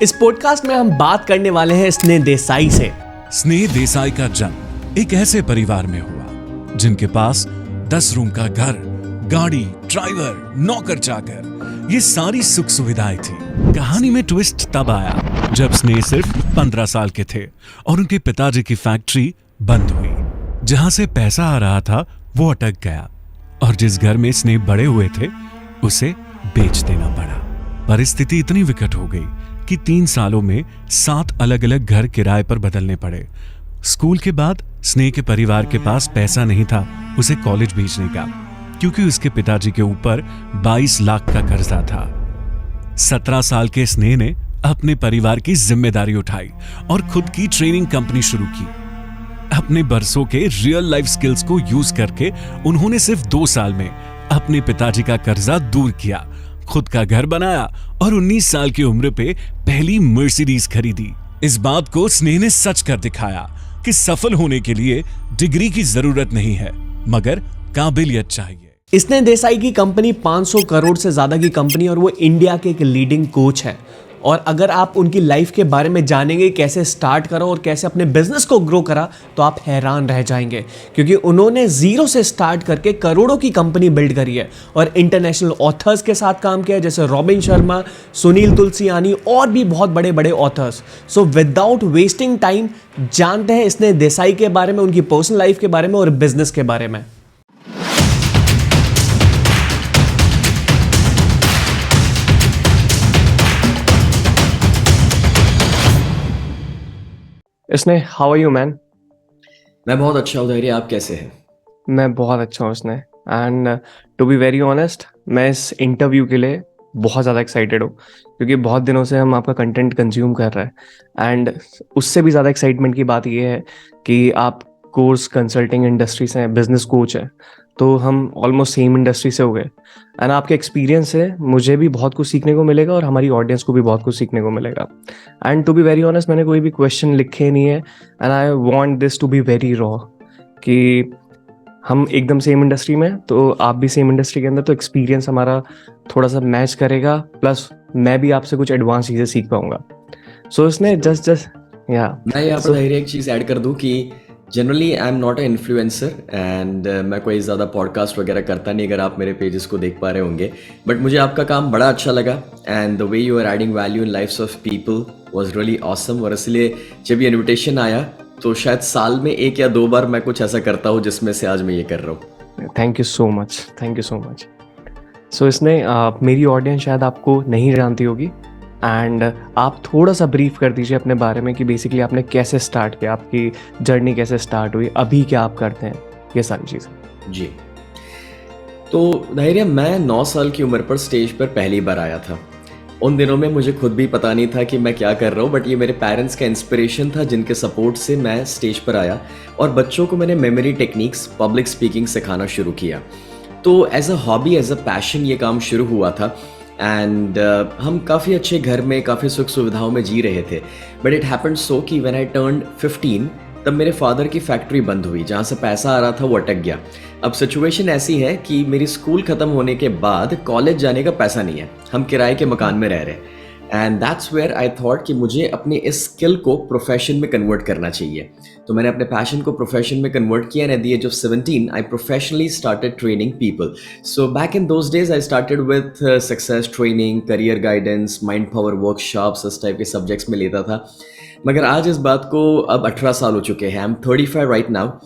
इस पॉडकास्ट में हम बात करने वाले हैं स्नेह देसाई से। स्नेह देसाई का जन्म एक ऐसे परिवार में हुआ जिनके पास 10 रूम का घर, गाड़ी, ड्राइवर, नौकर चाकर, ये सारी सुख सुविधाएं थी। कहानी में ट्विस्ट तब आया जब स्नेह सिर्फ 15 साल के थे और उनके पिताजी की फैक्ट्री बंद हुई। जहां से पैसा आ रहा था वो अटक गया और जिस घर में स्नेह बड़े हुए थे उसे बेच देना पड़ा। परिस्थिति इतनी विकट हो गई कि 3 सालों में 7 अलग अलग घर किराए पर बदलने पड़े। स्कूल के बाद स्नेह के परिवार के पास पैसा नहीं था उसे कॉलेज भेजने का, क्योंकि उसके पिताजी के ऊपर 22 लाख का कर्जा था। 17 साल के स्नेह ने अपने परिवार की जिम्मेदारी उठाई और खुद की ट्रेनिंग कंपनी शुरू की। अपने बरसों के रियल लाइफ स्किल्स को यूज करके उन्होंने सिर्फ 2 साल में अपने पिताजी का कर्जा दूर किया, खुद का घर बनाया और 19 साल की उम्र पे पहली मर्सिडीज खरीदी। इस बात को स्नेह ने सच कर दिखाया कि सफल होने के लिए डिग्री की जरूरत नहीं है, मगर काबिलियत चाहिए। स्नेह देसाई की कंपनी 500 करोड़ से ज्यादा की कंपनी और वो इंडिया के एक लीडिंग कोच है। और अगर आप उनकी लाइफ के बारे में जानेंगे, कैसे स्टार्ट करा और कैसे अपने बिजनेस को ग्रो करा, तो आप हैरान रह जाएंगे, क्योंकि उन्होंने जीरो से स्टार्ट करके करोड़ों की कंपनी बिल्ड करी है और इंटरनेशनल ऑथर्स के साथ काम किया है, जैसे रॉबिन शर्मा, सुनील तुलसियानी और भी बहुत बड़े बड़े authors. So without wasting time जानते हैं स्नेह देसाई के बारे में, उनकी पर्सनल लाइफ के बारे में और बिजनेस के बारे में। स्नेह, हाउ आर यू मैन? मैं बहुत अच्छा हूँ धैर्य, आप कैसे हैं? मैं बहुत अच्छा हूँ Sneh, and to be very honest मैं इस इंटरव्यू के लिए बहुत ज़्यादा एक्साइटेड हूँ, क्योंकि बहुत दिनों से हम आपका कंटेंट कंज्यूम कर रहे हैं। एंड उससे भी ज़्यादा एक्साइटमेंट की बात ये है कि आप कोर्स कंसल्टिंग इंडस्ट्री से हैं, बिजनेस कोच हैं, तो हम ऑलमोस्ट सेम इंडस्ट्री से हो गए। एंड आपके एक्सपीरियंस से मुझे भी बहुत कुछ सीखने को मिलेगा और हमारी ऑडियंस को भी बहुत कुछ सीखने को मिलेगा। And to be very honest मैंने कोई भी क्वेश्चन लिखे नहीं है, and I want this to be very raw, कि हम एकदम सेम इंडस्ट्री में, तो आप भी सेम इंडस्ट्री के अंदर, तो एक्सपीरियंस हमारा थोड़ा सा मैच करेगा, प्लस मैं भी आपसे कुछ एडवांस चीज़ें सीख पाऊंगा। सो इसने जस्ट मैं यहाँ पर धैर्य एक चीज़ ऐड कर दूँ कि generally I am not a influencer and मैं कोई ज़्यादा पॉडकास्ट वगैरह करता नहीं, अगर आप मेरे पेजेस को देख पा रहे होंगे, बट मुझे आपका काम बड़ा अच्छा लगा and the way you are adding value in lifes of people was really awesome. और इसलिए जब ये इन्विटेशन आया तो शायद साल में 1 या 2 बार मैं कुछ ऐसा करता हूँ जिसमें से आज मैं ये कर रहा हूँ। Thank you so much, thank you so much. So इसने मेरी ऑडियंस शायद आपको नहीं जानती होगी, एंड आप थोड़ा सा ब्रीफ कर दीजिए अपने बारे में कि बेसिकली आपने कैसे स्टार्ट किया, आपकी जर्नी कैसे स्टार्ट हुई, अभी क्या आप करते हैं, ये सारी चीज़ें। जी, तो धैर्य मैं 9 साल की उम्र पर स्टेज पर पहली बार आया था। उन दिनों में मुझे खुद भी पता नहीं था कि मैं क्या कर रहा हूँ, बट ये मेरे पेरेंट्स का इंस्पिरेशन था जिनके सपोर्ट से मैं स्टेज पर आया और बच्चों को मैंने मेमोरी टेक्निक्स, पब्लिक स्पीकिंग सिखाना शुरू किया। तो as a hobby, as a passion ये काम शुरू हुआ था एंड हम काफ़ी अच्छे घर में, काफ़ी सुख सुविधाओं में जी रहे थे। बट इट हैपेंड सो कि व्हेन आई टर्न्ड 15 तब मेरे फादर की फैक्ट्री बंद हुई, जहाँ से पैसा आ रहा था वो अटक गया। अब सिचुएशन ऐसी है कि मेरी स्कूल ख़त्म होने के बाद कॉलेज जाने का पैसा नहीं है, हम किराए के मकान में रह रहे हैं। And that's where I thought कि मुझे अपने इस स्किल को प्रोफेशन में कन्वर्ट करना चाहिए। तो मैंने अपने पैशन को प्रोफेशन में कन्वर्ट किया and at the age of 17 I professionally started training people. So back in those days I started with success training, career guidance, mind power workshops, इस टाइप के सब्जेक्ट्स में लेता था। मगर आज इस बात को अब 18 साल हो चुके हैं, आई एम 35 राइट नाउ।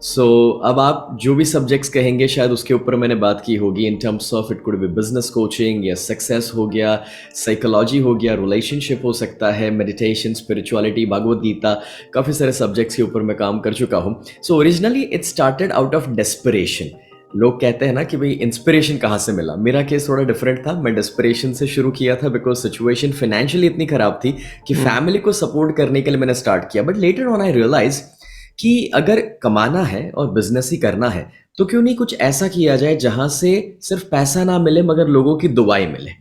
सो अब आप जो भी सब्जेक्ट्स कहेंगे शायद उसके ऊपर मैंने बात की होगी, in terms of it could be business coaching या सक्सेस हो गया, साइकोलॉजी हो गया, रिलेशनशिप हो सकता है, मेडिटेशन, स्पिरिचुअलिटी, भगवद गीता, काफ़ी सारे सब्जेक्ट्स के ऊपर मैं काम कर चुका हूँ। So originally it started out of desperation. लोग कहते हैं ना कि भाई इंस्पिरेशन कहाँ से मिला, मेरा केस थोड़ा डिफरेंट था। मैं डेस्परेशन से शुरू किया था बिकॉज सिचुएशन फाइनेंशियली इतनी ख़राब थी कि फैमिली को सपोर्ट करने के लिए मैंने स्टार्ट किया। But later on I realise कि अगर कमाना है और बिजनेस ही करना है तो क्यों नहीं कुछ ऐसा किया जाए जहां से सिर्फ पैसा ना मिले मगर लोगों की दुआएं मिले।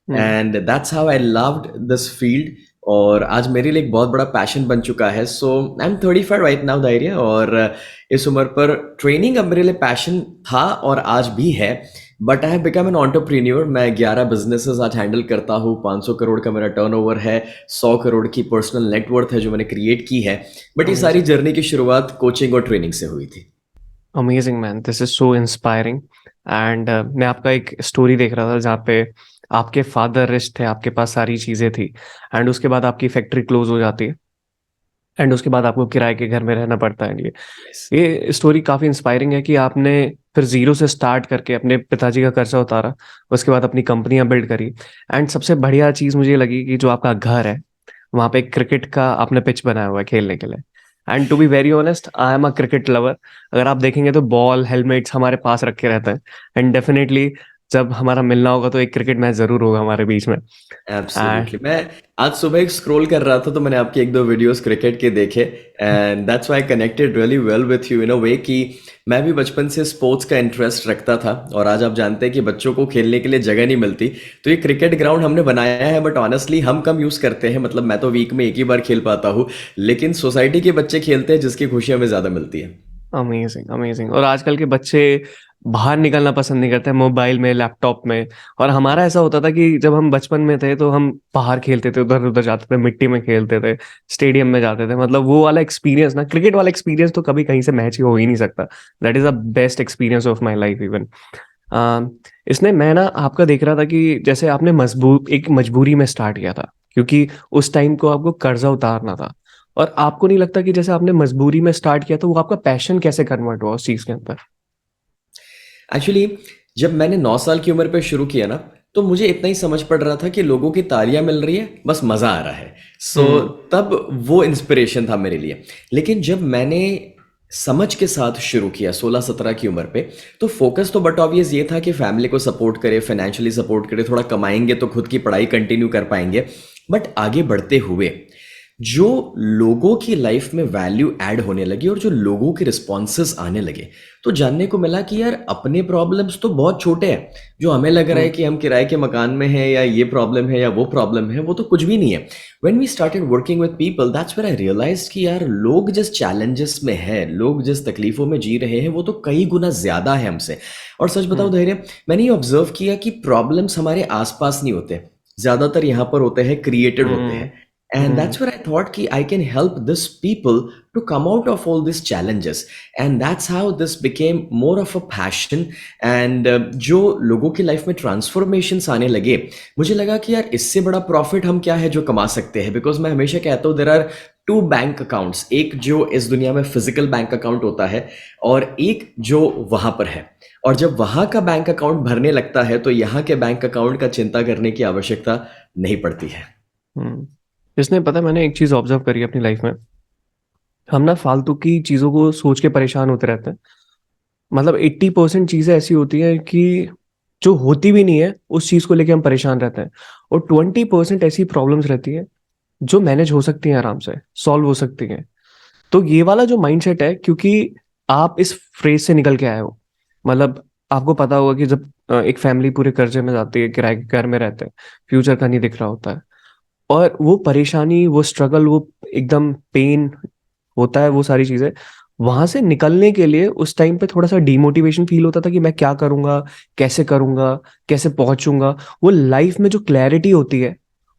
And that's how I loved this field और आज मेरे लिए एक बहुत बड़ा पैशन बन चुका है। सो आई एम 35 राइट नाउ धैर्य, और इस उम्र पर ट्रेनिंग अब मेरे लिए पैशन था और आज भी है but I have become an entrepreneur. मैं 11 बिजनेसेस आज हैंडल करता हूँ, 500 करोड़ का मेरा टर्नओवर है, 100 करोड़ की पर्सनल नेटवर्थ है जो मैंने क्रिएट की है। बट ये सारी अमेजिंग, जर्नी की शुरुआत कोचिंग और ट्रेनिंग से हुई थी। Amazing man, this is so inspiring. And मैं आपका एक स्टोरी देख रहा था जहाँ पे आपके फादर रिच थे, आपके पास सारी चीजें थी, एंड उसके बाद आपकी फैक्ट्री क्लोज हो जाती है, एंड उसके बाद आपको किराए के घर में रहना पड़ता है। Yes. ये स्टोरी काफी इंस्पायरिंग है कि आपने फिर जीरो से स्टार्ट करके अपने पिताजी का कर्जा उतारा, उसके बाद अपनी कंपनियां बिल्ड करी, एंड सबसे बढ़िया चीज मुझे ये लगी कि जो आपका घर है वहां पे क्रिकेट का आपने पिच बनाया हुआ है खेलने के लिए। And to be very honest, I am a cricket lover. अगर आप देखेंगे तो बॉल हेलमेट्स हमारे पास रखे रहते हैं, एंड डेफिनेटली जब हमारा मिलना होगा तो एक क्रिकेट मैच जरूर होगा हमारे बीच में। And absolutely. मैं आज सुबह एक स्क्रॉल कर रहा था तो मैंने आपके एक दो वीडियोस क्रिकेट के देखे, and that's why I connected really well with you in a way कि मैं भी बचपन से स्पोर्ट्स का इंटरेस्ट रखता था। और आज आप जानते हैं कि बच्चों को खेलने के लिए जगह नहीं मिलती, तो ये क्रिकेट ग्राउंड हमने बनाया है, बट ऑनेस्टली हम कम यूज़ करते हैं। मतलब मैं तो वीक में एक ही बार खेल पाता हूँ, लेकिन सोसाइटी के बच्चे खेलते हैं जिसकी खुशी हमें ज़्यादा मिलती है। Amazing, amazing. और आजकल के बच्चे बाहर निकलना पसंद नहीं करते, मोबाइल में, लैपटॉप में। और हमारा ऐसा होता था कि जब हम बचपन में थे तो हम बाहर खेलते थे, उधर उधर जाते थे, मिट्टी में खेलते थे, स्टेडियम में जाते थे। मतलब वो वाला एक्सपीरियंस ना, क्रिकेट वाला एक्सपीरियंस तो कभी कहीं से मैच ही हो ही नहीं सकता। That is the best experience of my life even. इसने मैं ना आपका देख रहा था कि जैसे आपने मजबूर एक मजबूरी में स्टार्ट किया था, क्योंकि उस टाइम को आपको कर्जा उतारना था। और आपको नहीं लगता कि जैसे आपने मजबूरी में स्टार्ट किया तो वो आपका पैशन कैसे कन्वर्ट हुआ उस चीज के अंदर? एक्चुअली जब मैंने 9 साल की उम्र पे शुरू किया ना, तो मुझे इतना ही समझ पड़ रहा था कि लोगों की तालियां मिल रही है, बस मज़ा आ रहा है। सो हम्म। तब वो इंस्पिरेशन था मेरे लिए। लेकिन जब मैंने समझ के साथ शुरू किया 16-17 की उम्र पे, तो फोकस तो बट ऑब्वियस ये था कि फैमिली को सपोर्ट करे, फाइनेंशियली सपोर्ट करे, थोड़ा कमाएंगे तो खुद की पढ़ाई कंटिन्यू कर पाएंगे। बट आगे बढ़ते हुए जो लोगों की लाइफ में वैल्यू ऐड होने लगी और जो लोगों के रिस्पॉन्सेस आने लगे, तो जानने को मिला कि यार अपने प्रॉब्लम्स तो बहुत छोटे हैं। जो हमें लग रहा है हम्म। कि हम किराए के मकान में हैं, या ये प्रॉब्लम है या वो प्रॉब्लम है, वो तो कुछ भी नहीं है। When we started working with people, that's when I realised कि यार लोग जिस चैलेंजेस में हैं, लोग जिस तकलीफों में जी रहे हैं, वो तो कई गुना ज्यादा है हमसे। और सच बताओ हम्म। धैर्य, मैंने ये ऑब्जर्व किया कि प्रॉब्लम्स हमारे आसपास नहीं होते, ज्यादातर यहाँ पर होते हैं, क्रिएटेड होते हम्म। हैं। And hmm. that's where I thought कि I can help this people to come out of all these challenges. And that's how this became more of a passion. And जो लोगों की लाइफ में ट्रांसफॉर्मेशंस आने लगे, मुझे लगा कि यार इससे बड़ा प्रॉफिट हम क्या है जो कमा सकते हैं। बिकॉज मैं हमेशा कहता हूँ there are two bank accounts, एक जो इस दुनिया में फिजिकल बैंक अकाउंट होता है, और एक जो वहां पर है। और जब वहां का बैंक अकाउंट भरने लगता है तो यहाँ के बैंक अकाउंट का चिंता करने की आवश्यकता नहीं पड़ती है। हम्म। इसने पता है, मैंने एक चीज ऑब्जर्व करी अपनी लाइफ में। हम ना फालतू की चीजों को सोच के परेशान होते रहते हैं। मतलब 80% चीजें ऐसी होती हैं कि जो होती भी नहीं है उस चीज को लेके हम परेशान रहते हैं। और 20% ऐसी प्रॉब्लम्स रहती है जो मैनेज हो सकती हैं, आराम से सॉल्व हो सकती हैं। तो ये वाला जो माइंडसेट है, क्योंकि आप इस फ्रेज से निकल के आए हो। मतलब आपको पता होगा कि जब एक फैमिली पूरे कर्जे में जाती है, किराए के घर में रहते हैं, फ्यूचर का नहीं दिख रहा होता है, और वो परेशानी, वो स्ट्रगल, वो एकदम पेन होता है, वो सारी चीजें वहां से निकलने के लिए उस टाइम पे थोड़ा सा डिमोटिवेशन फील होता था कि मैं क्या करूंगा, कैसे पहुंचूंगा। वो लाइफ में जो क्लैरिटी होती है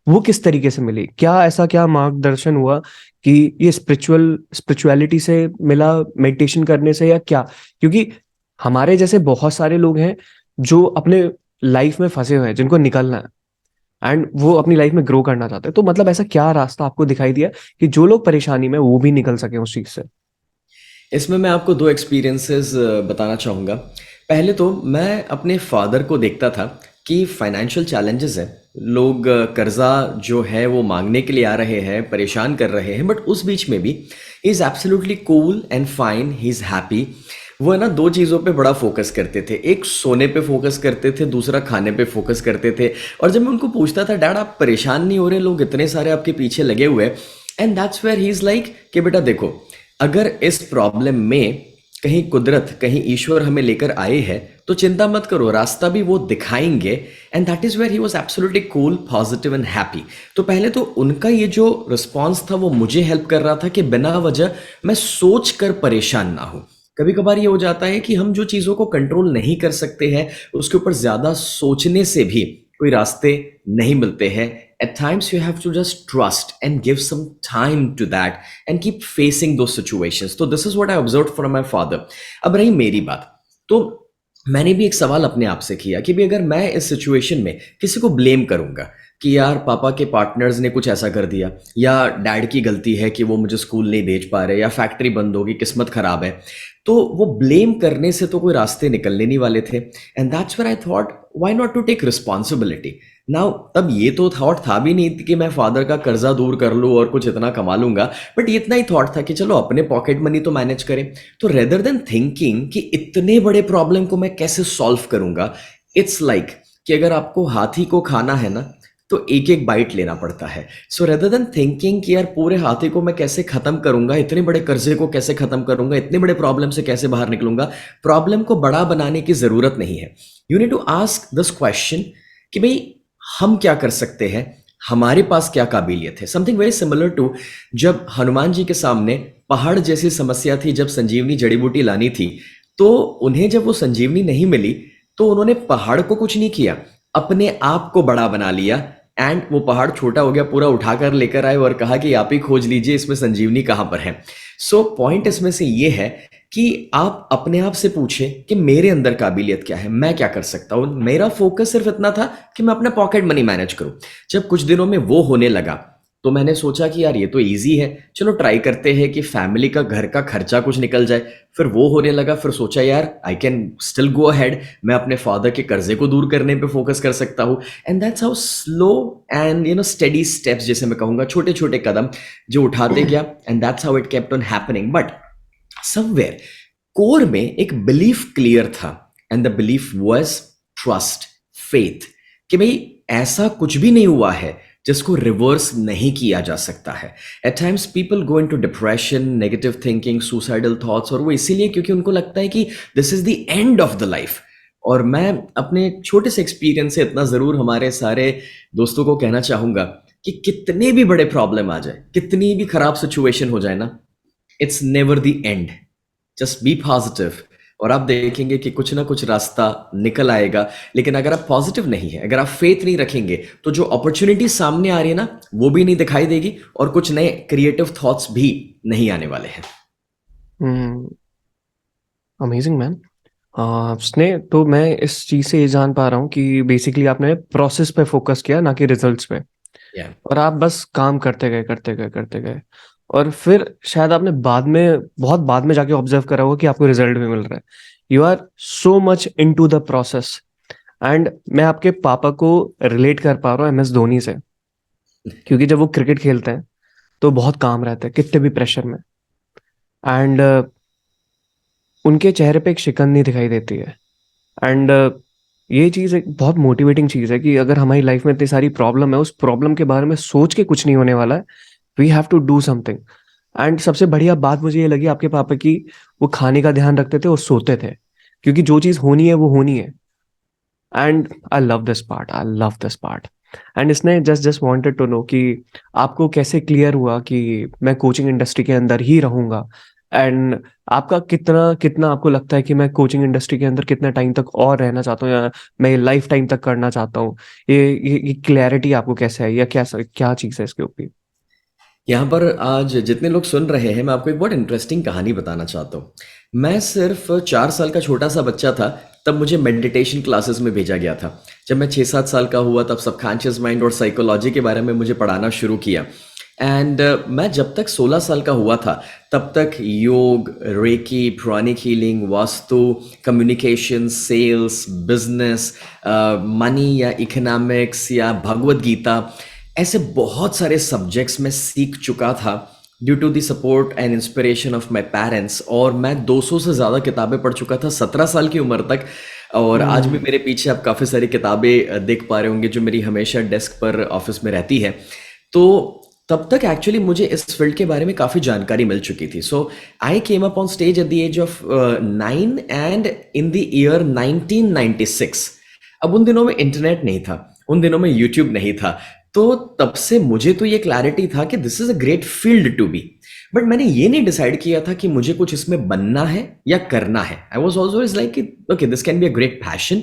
वो किस तरीके से मिली? क्या मार्गदर्शन हुआ कि ये स्पिरिचुअलिटी से मिला, मेडिटेशन करने से, या क्या? क्योंकि हमारे जैसे बहुत सारे लोग हैं जो अपने लाइफ में फंसे हुए हैं, जिनको निकलना है, एंड वो अपनी लाइफ में ग्रो करना चाहते हैं। तो मतलब ऐसा क्या रास्ता आपको दिखाई दिया कि जो लोग परेशानी में वो भी निकल सके उस चीज से? इसमें मैं आपको दो एक्सपीरियंसेस बताना चाहूँगा। पहले तो मैं अपने फादर को देखता था कि फाइनेंशियल चैलेंजेस है, लोग कर्जा जो है वो मांगने के लिए आ रहे हैं, परेशान कर रहे हैं, बट उस बीच में भी he is absolutely cool and fine, he is happy. वो है ना, दो चीज़ों पे बड़ा फोकस करते थे, एक सोने पे फोकस करते थे, दूसरा खाने पे फोकस करते थे। और जब मैं उनको पूछता था, डैड आप परेशान नहीं हो रहे, लोग इतने सारे आपके पीछे लगे हुए हैं, and that's where he is like कि बेटा देखो, अगर इस प्रॉब्लम में कहीं कुदरत, कहीं ईश्वर हमें लेकर आए हैं, तो चिंता मत करो, रास्ता भी वो दिखाएंगे। And that is where he was absolutely cool, positive and happy. तो पहले तो उनका ये जो रिस्पॉन्स था वो मुझे हेल्प कर रहा था कि बिना वजह मैं सोच कर परेशान ना हूं। कभी कभार ये हो जाता है कि हम जो चीज़ों को कंट्रोल नहीं कर सकते हैं उसके ऊपर ज़्यादा सोचने से भी कोई रास्ते नहीं मिलते हैं. At times you have to just trust and give some time to that and keep facing those situations. तो this is what I observed from my father. अब रही मेरी बात, तो मैंने भी एक सवाल अपने आप से किया कि भी अगर मैं इस सिचुएशन में किसी को ब्लेम करूंगा कि यार पापा के पार्टनर्स ने कुछ ऐसा कर दिया, या डैड की गलती है कि वो मुझे स्कूल नहीं भेज पा रहे, या फैक्ट्री बंद होगी, किस्मत खराब है, तो वो ब्लेम करने से तो कोई रास्ते निकलने नहीं वाले थे. And that's where I thought why not to take responsibility. Now तब ये तो थॉट था भी नहीं कि मैं फादर का कर्जा दूर कर लूँ और कुछ इतना कमा लूंगा, बट ये इतना ही थॉट था कि चलो अपने पॉकेट मनी तो मैनेज करें. तो रेदर देन थिंकिंग कि इतने बड़े प्रॉब्लम को मैं कैसे सॉल्व करूंगा, इट्स लाइक कि अगर आपको हाथी को खाना है ना तो एक एक बाइट लेना पड़ता है. सो रेदर देन थिंकिंग कि यार पूरे हाथी को मैं कैसे खत्म करूंगा, इतने बड़े कर्जे को कैसे खत्म करूंगा, इतने बड़े प्रॉब्लम से कैसे बाहर निकलूंगा, प्रॉब्लम को बड़ा बनाने की जरूरत नहीं है. You need to ask this question कि भाई हम क्या कर सकते हैं, हमारे पास क्या काबिलियत है. समथिंग वेरी सिमिलर टू जब हनुमान जी के सामने पहाड़ जैसी समस्या थी, जब संजीवनी जड़ी बूटी लानी थी, तो उन्हें जब वो संजीवनी नहीं मिली तो उन्होंने पहाड़ को कुछ नहीं किया, अपने आप को बड़ा बना लिया. एंड वो पहाड़ छोटा हो गया, पूरा उठाकर लेकर आए और कहा कि आप ही खोज लीजिए इसमें संजीवनी कहाँ पर है. सो पॉइंट इसमें से ये है कि आप अपने आप से पूछें कि मेरे अंदर काबिलियत क्या है, मैं क्या कर सकता हूँ. मेरा फोकस सिर्फ इतना था कि मैं अपना पॉकेट मनी मैनेज करूँ. जब कुछ दिनों में वो होने लगा तो मैंने सोचा कि यार ये तो इजी है, चलो ट्राई करते हैं कि फैमिली का घर का खर्चा कुछ निकल जाए. फिर वो होने लगा, फिर सोचा यार I can still go ahead, मैं अपने फादर के कर्जे को दूर करने पे फोकस कर सकता हूँ. And that's how slow and steady steps, जैसे मैं कहूँगा छोटे छोटे कदम जो उठाते गया, and that's how it kept on happening. But somewhere core में एक बिलीफ क्लियर था, and the belief was trust, faith, कि भाई ऐसा कुछ भी नहीं हुआ है जिसको रिवर्स नहीं किया जा सकता है. At times people go into depression, negative thinking, suicidal thoughts, और वो इसीलिए क्योंकि उनको लगता है कि this is the end of the life. और मैं अपने छोटे से एक्सपीरियंस से इतना जरूर हमारे सारे दोस्तों को कहना चाहूंगा कि कितने भी बड़े प्रॉब्लम आ जाए, कितनी भी खराब सिचुएशन हो जाए ना, it's never the end. Just be positive और आप देखेंगे कि कुछ ना कुछ रास्ता निकल आएगा. लेकिन अगर आप पॉजिटिव नहीं है, अगर आप फेथ नहीं रखेंगे, तो जो अपॉर्चुनिटी सामने आ रही है ना वो भी नहीं दिखाई देगी, और कुछ नए क्रिएटिव थॉट्स भी नहीं आने वाले हैं. Amazing man. स्नेह, तो मैं इस चीज से ये जान पा रहा हूँ कि बेसिकली आपने प्रोसेस पे फोकस किया, ना कि रिजल्ट्स पे. Yeah. और आप बस काम करते गए करते गए करते गए, और फिर शायद आपने बाद में, बहुत बाद में जाके ऑब्जर्व करा होगा कि आपको रिजल्ट भी मिल रहा है. You are so much into the process. And मैं आपके पापा को रिलेट कर पा रहा हूँ MS धोनी से, क्योंकि जब वो क्रिकेट खेलते हैं तो बहुत काम रहता है कितने भी प्रेशर में. एंड उनके चेहरे पे एक शिकन नहीं दिखाई देती है. एंड ये चीज़ एक बहुत मोटिवेटिंग चीज़ है कि अगर हमारी लाइफ में इतनी सारी प्रॉब्लम है, उस प्रॉब्लम के बारे में सोच के कुछ नहीं होने वाला है. We have to do something. And सबसे बढ़िया बात मुझे ये लगी आपके पापा की, वो खाने का ध्यान रखते थे और सोते थे, क्योंकि जो चीज़ होनी है वो होनी है. And I love this part, I love this part. And इसने just just wanted to know कि आपको कैसे क्लियर हुआ कि मैं कोचिंग इंडस्ट्री के अंदर ही रहूंगा. एंड आपका कितना कितना आपको लगता है कि मैं कोचिंग इंडस्ट्री के अंदर कितना टाइम तक और रहना चाहता हूँ, या मैं लाइफ टाइम तक करना चाहता हूँ, ये क्लैरिटी आपको कैसे है, या क्या क्या चीज़ है इसके ऊपर? यहाँ पर आज जितने लोग सुन रहे हैं, मैं आपको एक बहुत इंटरेस्टिंग कहानी बताना चाहता हूँ. मैं सिर्फ 4 साल का छोटा सा बच्चा था तब मुझे मेडिटेशन क्लासेस में भेजा गया था. जब मैं 6-7 साल का हुआ तब सबकॉन्शियस माइंड और साइकोलॉजी के बारे में मुझे पढ़ाना शुरू किया. एंड मैं जब तक 16 साल का हुआ था तब तक yoga, reiki, pranic healing, vastu, communication, sales, business, money या इकोनॉमिक्स या भगवत गीता, ऐसे बहुत सारे सब्जेक्ट्स मैं सीख चुका था due to the support and inspiration of my parents. और मैं 200 से ज़्यादा किताबें पढ़ चुका था 17 साल की उम्र तक. और आज भी मेरे पीछे आप काफ़ी सारी किताबें देख पा रहे होंगे जो मेरी हमेशा डेस्क पर ऑफिस में रहती है. तो तब तक एक्चुअली मुझे इस फील्ड के बारे में काफ़ी जानकारी मिल चुकी थी. So I came up on stage at the age of 9 and in the year 1996. अब उन दिनों में इंटरनेट नहीं था, उन दिनों में यूट्यूब नहीं था, तो तब से मुझे तो ये क्लैरिटी था कि this is a great field to be, but मैंने ये नहीं डिसाइड किया था कि मुझे कुछ इसमें बनना है या करना है। I was always like okay this can be a great passion.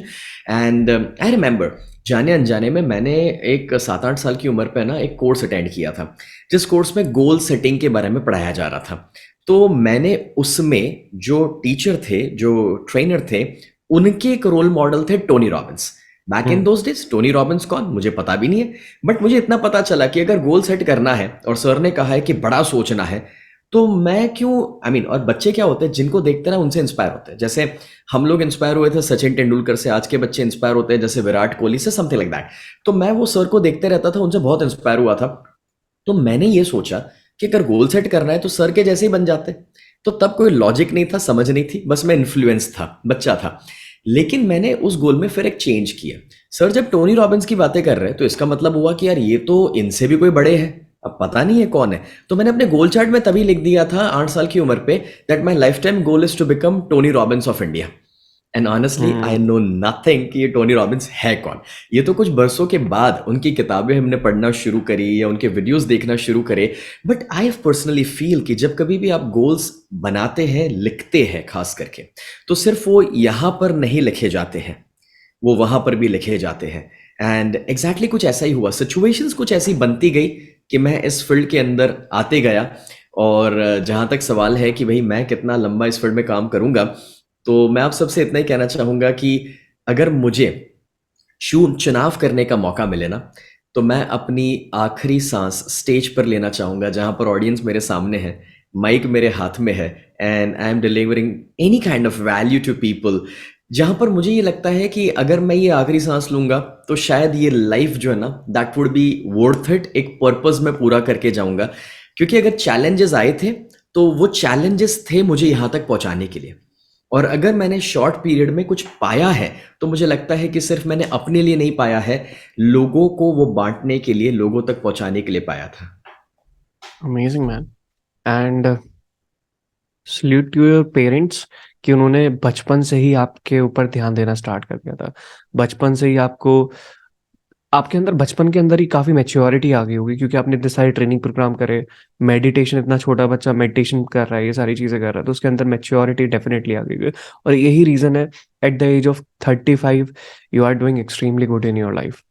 And I remember जाने अनजाने में मैंने एक 7-8 साल की उम्र पे ना एक कोर्स अटेंड किया था, जिस कोर्स में गोल सेटिंग के बारे में पढ़ाया जा रहा था। तो मैंने उसमें जो टीचर थे, जो ट्रेनर थे, उनके एक रोल मॉडल थे Tony Robbins. Back in hmm. Those days Tony Robbins कौन मुझे पता भी नहीं है, बट मुझे इतना पता चला कि अगर गोल सेट करना है और सर ने कहा है कि बड़ा सोचना है, तो मैं क्यों आई मीन और बच्चे क्या होते हैं जिनको देखते ना उनसे इंस्पायर होते हैं। जैसे हम लोग इंस्पायर हुए थे सचिन तेंदुलकर से, आज के बच्चे इंस्पायर होते हैं जैसे विराट कोहली से, समथिंग लाइक दैट। तो मैं वो सर को देखते रहता था, उनसे बहुत इंस्पायर हुआ था। तो मैंने ये सोचा कि अगर गोल सेट करना है तो सर के जैसे ही बन जाते। तो तब कोई लॉजिक नहीं था, समझ नहीं थी, बस मैं इन्फ्लुएंस था, बच्चा था। लेकिन मैंने उस गोल में फिर एक चेंज किया। सर जब टोनी रॉबिन्स की बातें कर रहे हैं तो इसका मतलब हुआ कि यार ये तो इनसे भी कोई बड़े हैं, अब पता नहीं है कौन है। तो मैंने अपने गोल चार्ट में तभी लिख दिया था 8 साल की उम्र पे that my lifetime goal is to become Tony Robbins of India. And honestly I know nothing कि ये टोनी रॉबिन्स है कौन। ये तो कुछ बरसों के बाद उनकी किताबें हमने पढ़ना शुरू करी या उनके वीडियोस देखना शुरू करे। बट आई पर्सनली फील कि जब कभी भी आप गोल्स बनाते हैं, लिखते हैं खास करके, तो सिर्फ वो यहाँ पर नहीं लिखे जाते हैं, वो वहाँ पर भी लिखे जाते हैं। एंड एग्जैक्टली कुछ ऐसा ही हुआ, सिचुएशंस कुछ ऐसी बनती गई कि मैं इस फील्ड के अंदर आते गया। और जहाँ तक सवाल है कि भाई मैं कितना लंबा इस फील्ड में काम करूँगा, तो मैं आप सबसे इतना ही कहना चाहूँगा कि अगर मुझे चुनाव करने का मौका मिले ना, तो मैं अपनी आखिरी सांस स्टेज पर लेना चाहूँगा जहाँ पर ऑडियंस मेरे सामने है, माइक मेरे हाथ में है, and I am delivering any kind of value to people. जहाँ पर मुझे ये लगता है कि अगर मैं ये आखिरी सांस लूँगा तो शायद ये लाइफ जो है ना that would be worth it, एक पर्पस मैं पूरा करके जाऊँगा। क्योंकि अगर चैलेंजेस आए थे तो वो चैलेंजेस थे मुझे यहाँ तक पहुँचाने के लिए, और अगर मैंने शॉर्ट पीरियड में कुछ पाया है तो मुझे लगता है कि सिर्फ मैंने अपने लिए नहीं पाया है, लोगों को वो बांटने के लिए, लोगों तक पहुंचाने के लिए पाया था। Amazing man. And salute to your parents कि उन्होंने बचपन से ही आपके ऊपर ध्यान देना स्टार्ट कर दिया था। बचपन से ही आपको, आपके अंदर बचपन के अंदर ही काफ़ी मैच्योरिटी आ गई होगी, क्योंकि आपने इतने सारे ट्रेनिंग प्रोग्राम करे। मेडिटेशन, इतना छोटा बच्चा मेडिटेशन कर रहा है, ये सारी चीज़ें कर रहा है, तो उसके अंदर मैच्योरिटी डेफिनेटली आ गई है। और यही रीज़न है at the age of 35 you are doing extremely good in your life.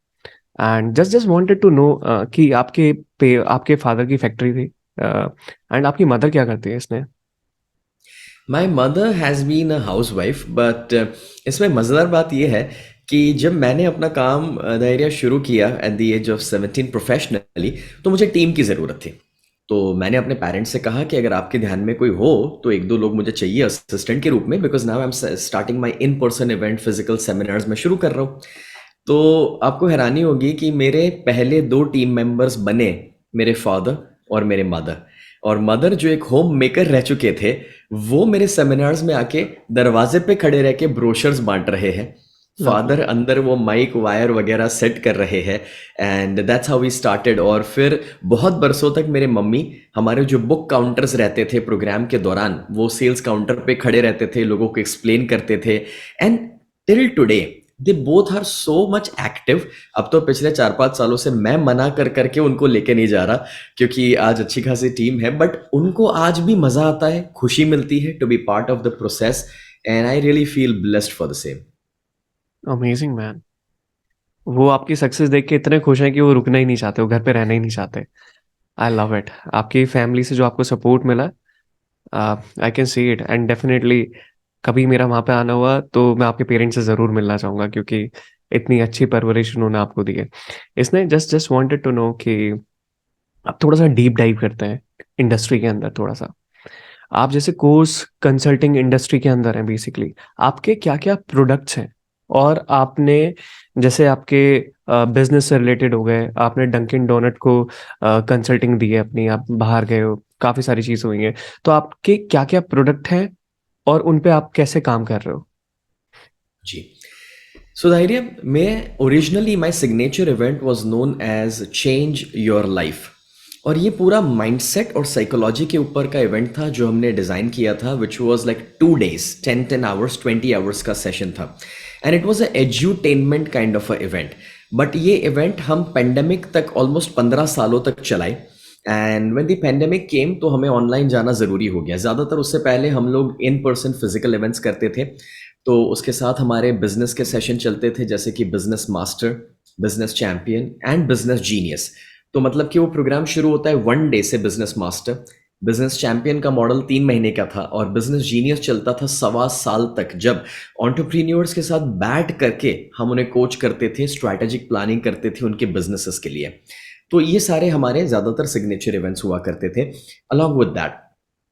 And just just wanted to know कि आपके फादर की फैक्ट्री थी, एंड आपकी मदर क्या करती है इसने? My mother has been a housewife, but इसमें मज़ेदार बात यह है कि जब मैंने अपना काम धैर्य शुरू किया at the age of 17 professionally, तो मुझे टीम की ज़रूरत थी। तो मैंने अपने पेरेंट्स से कहा कि अगर आपके ध्यान में कोई हो तो 1-2 लोग मुझे चाहिए असिस्टेंट के रूप में, because now I am starting my in person event physical seminars में शुरू कर रहा हूँ। तो आपको हैरानी होगी कि मेरे पहले 2 टीम मेंबर्स बने मेरे फादर और मेरे मदर। और मदर जो एक होम मेकर रह चुके थे, वो मेरे सेमिनार्स में आके दरवाजे पे खड़े रह के ब्रोशर्स बांट रहे हैं। फादर अंदर वो माइक वायर वगैरह सेट कर रहे हैं, and that's how we started. और फिर बहुत बरसों तक मेरे मम्मी हमारे जो बुक काउंटर्स रहते थे प्रोग्राम के दौरान, वो सेल्स काउंटर पे खड़े रहते थे, लोगों को एक्सप्लेन करते थे। And till today they both are so much active. अब तो पिछले 4-5 सालों से मैं मना कर करके उनको लेके नहीं जा रहा, क्योंकि आज अच्छी खासी टीम है, बट उनको आज भी मजा आता है, खुशी मिलती है to be part of the process, and I really feel blessed for the same. Amazing man. वो आपकी सक्सेस देख के इतने खुश हैं कि वो रुकना ही नहीं चाहते, वो घर पे रहना ही नहीं चाहते। I love it. आपकी फैमिली से जो आपको सपोर्ट मिला, I can see it. And definitely कभी मेरा वहाँ पे आना हुआ तो मैं आपके पेरेंट्स से ज़रूर मिलना चाहूँगा, क्योंकि इतनी अच्छी परवरिश उन्होंने आपको दी है। इसने just just wanted to know कि आप थोड़ा सा डीप डाइव करते हैं इंडस्ट्री के अंदर थोड़ा सा। आप जैसे कोर्स कंसल्टिंग इंडस्ट्री के अंदर हैं बेसिकली, आपके क्या क्या प्रोडक्ट्स हैं? और आपने जैसे आपके बिजनेस से रिलेटेड हो गए, आपने डंकिन डोनट को कंसल्टिंग दी है अपनी, आप बाहर गए हो, काफ़ी सारी चीज़ हुई हैं, तो आपके क्या क्या प्रोडक्ट हैं और उन पे आप कैसे काम कर रहे हो? जी, सो धैर्य मैं originally my signature event was known as change your life, और ये पूरा माइंडसेट और साइकोलॉजी के ऊपर का इवेंट था जो हमने डिज़ाइन किया था, which was like 2 days 10 hours 20 hours का सेशन था, and it was a edutainment kind of a event. But ये इवेंट हम पेंडेमिक तक ऑलमोस्ट 15 सालों तक चलाए। And when the pandemic came तो हमें ऑनलाइन जाना ज़रूरी हो गया। ज़्यादातर उससे पहले हम लोग इन पर्सन फिजिकल इवेंट्स करते थे। तो उसके साथ हमारे बिजनेस के सेशन चलते थे, जैसे कि business master, business champion and business genius. तो मतलब कि वो प्रोग्राम शुरू होता है 1 डे से बिजनेस मास्टर। बिजनेस चैंपियन का मॉडल 3 महीने का था और बिजनेस जीनियस चलता था 1.25 साल तक, जब एंटरप्रेन्योर्स के साथ बैठ करके हम उन्हें कोच करते थे, स्ट्रैटेजिक प्लानिंग करते थे उनके बिजनेसेस के लिए। तो ये सारे हमारे ज़्यादातर सिग्नेचर इवेंट्स हुआ करते थे। Along with that,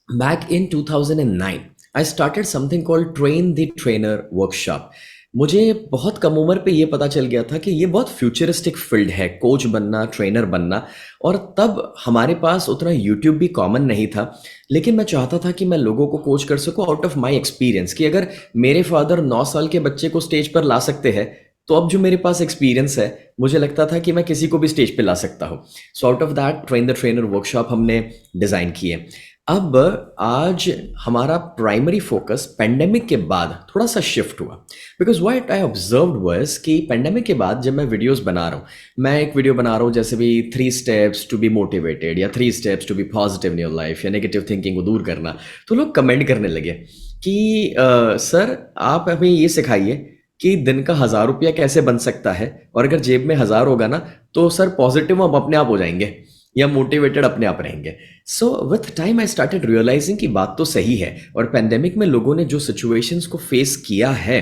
back in 2009 I started something called train the trainer workshop। मुझे बहुत कम उम्र पे ये पता चल गया था कि ये बहुत फ्यूचरिस्टिक फील्ड है, कोच बनना, ट्रेनर बनना। और तब हमारे पास उतना यूट्यूब भी कॉमन नहीं था, लेकिन मैं चाहता था कि मैं लोगों को कोच कर सकूं आउट ऑफ माय एक्सपीरियंस, कि अगर मेरे फादर 9 साल के बच्चे को स्टेज पर ला सकते हैं, तो अब जो मेरे पास एक्सपीरियंस है, मुझे लगता था कि मैं किसी को भी स्टेज पे ला सकता हूँ। So out of that train the trainer workshop हमने डिज़ाइन किए। अब आज हमारा प्राइमरी फोकस पेंडेमिक के बाद थोड़ा सा शिफ्ट हुआ, because what I observed was कि पेंडेमिक के बाद जब मैं वीडियोस बना रहा हूँ, मैं एक वीडियो बना रहा हूँ जैसे भी 3 स्टेप्स टू बी मोटिवेटेड या 3 steps to be positive in your life या नेगेटिव थिंकिंग को दूर करना, तो लोग कमेंट करने लगे कि सर आप हमें ये सिखाइए कि दिन का 1,000 रुपया कैसे बन सकता है, और अगर जेब में 1,000 होगा ना तो सर पॉजिटिव हम अपने आप हो जाएंगे या मोटिवेटेड अपने आप रहेंगे। So with time I started realising कि बात तो सही है, और पेंडेमिक में लोगों ने जो सिचुएशंस को फेस किया है,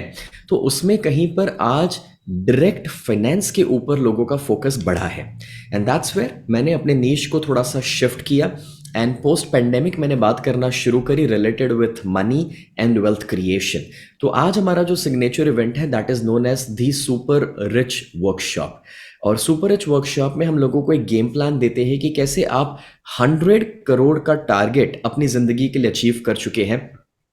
तो उसमें कहीं पर आज डायरेक्ट फाइनेंस के ऊपर लोगों का फोकस बढ़ा है। एंड दैट्स वेयर मैंने अपने नीश को थोड़ा सा शिफ्ट किया, एंड पोस्ट पेंडेमिक मैंने बात करना शुरू करी related with money and wealth creation. तो आज हमारा जो सिग्नेचर इवेंट है that is known as the super rich workshop. और सुपर रिच वर्कशॉप में हम लोगों को एक गेम प्लान देते हैं कि कैसे आप 100 करोड़ का टारगेट अपनी ज़िंदगी के लिए अचीव कर चुके हैं।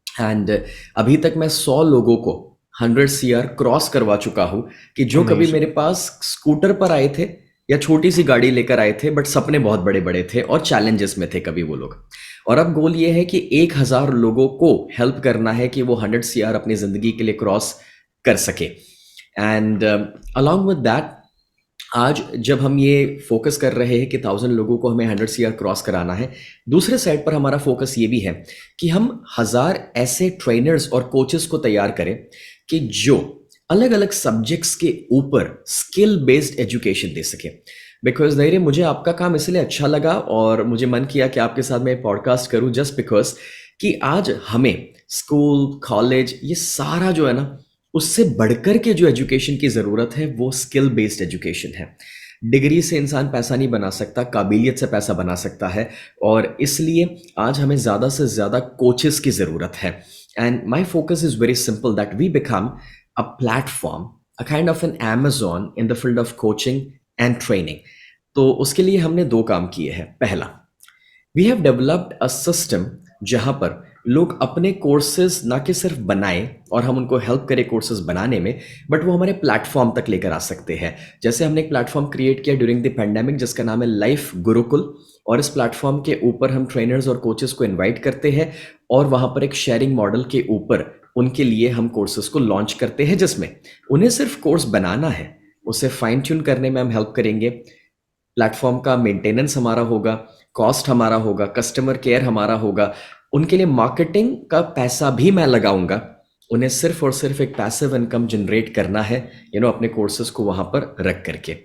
एंड अभी तक मैं 100 लोगों को 100 CR क्रॉस करवा चुका हूँ, कि जो कभी Amazing. मेरे पास स्कूटर पर आए थे या छोटी सी गाड़ी लेकर आए थे, बट सपने बहुत बड़े बड़े थे और चैलेंजेस में थे कभी वो लोग। और अब गोल ये है कि 1,000 लोगों को हेल्प करना है कि वो 100 CR अपनी ज़िंदगी के लिए क्रॉस कर सके। एंड अलॉन्ग विद दैट, आज जब हम ये फोकस कर रहे हैं कि 1,000 लोगों को हमें 100 CR क्रॉस कराना है, दूसरे साइड पर हमारा फोकस ये भी है कि हम 1,000 ऐसे ट्रेनर्स और कोचेस को तैयार करें कि जो अलग अलग सब्जेक्ट्स के ऊपर स्किल बेस्ड एजुकेशन दे सके। बिकॉज धैर्य, मुझे आपका काम इसलिए अच्छा लगा और मुझे मन किया कि आपके साथ मैं पॉडकास्ट करूं, जस्ट बिकॉज कि आज हमें स्कूल, कॉलेज, ये सारा जो है ना, उससे बढ़कर के जो एजुकेशन की ज़रूरत है वो स्किल बेस्ड एजुकेशन है। डिग्री से इंसान पैसा नहीं बना सकता, काबिलियत से पैसा बना सकता है, और इसलिए आज हमें ज़्यादा से ज़्यादा कोचेस की ज़रूरत है। And my focus is very simple, that we become a platform, a kind of an Amazon in the field of coaching and training. तो उसके लिए हमने 2 काम किए हैं। पहला, we have developed a system जहाँ पर लोग अपने कोर्सेज ना कि सिर्फ बनाएं और हम उनको हेल्प करें कोर्सेज बनाने में, बट वो हमारे प्लेटफॉर्म तक लेकर आ सकते हैं। जैसे हमने एक प्लेटफॉर्म क्रिएट किया ड्यूरिंग द पेंडेमिक जिसका नाम है लाइफ गुरुकुल, और इस प्लेटफॉर्म के ऊपर हम ट्रेनर्स और कोचेस को इनवाइट करते हैं, और वहाँ पर एक शेयरिंग मॉडल के ऊपर उनके लिए हम कोर्सेज को लॉन्च करते हैं, जिसमें उन्हें सिर्फ कोर्स बनाना है, उसे फाइन ट्यून करने में हम हेल्प करेंगे। प्लेटफॉर्म का मेंटेनेंस हमारा होगा, कॉस्ट हमारा होगा, कस्टमर केयर हमारा होगा, उनके लिए मार्केटिंग का पैसा भी मैं लगाऊंगा। उन्हें सिर्फ और सिर्फ एक पैसिव इनकम जनरेट करना है, अपने कोर्सेज को वहां पर रख करके।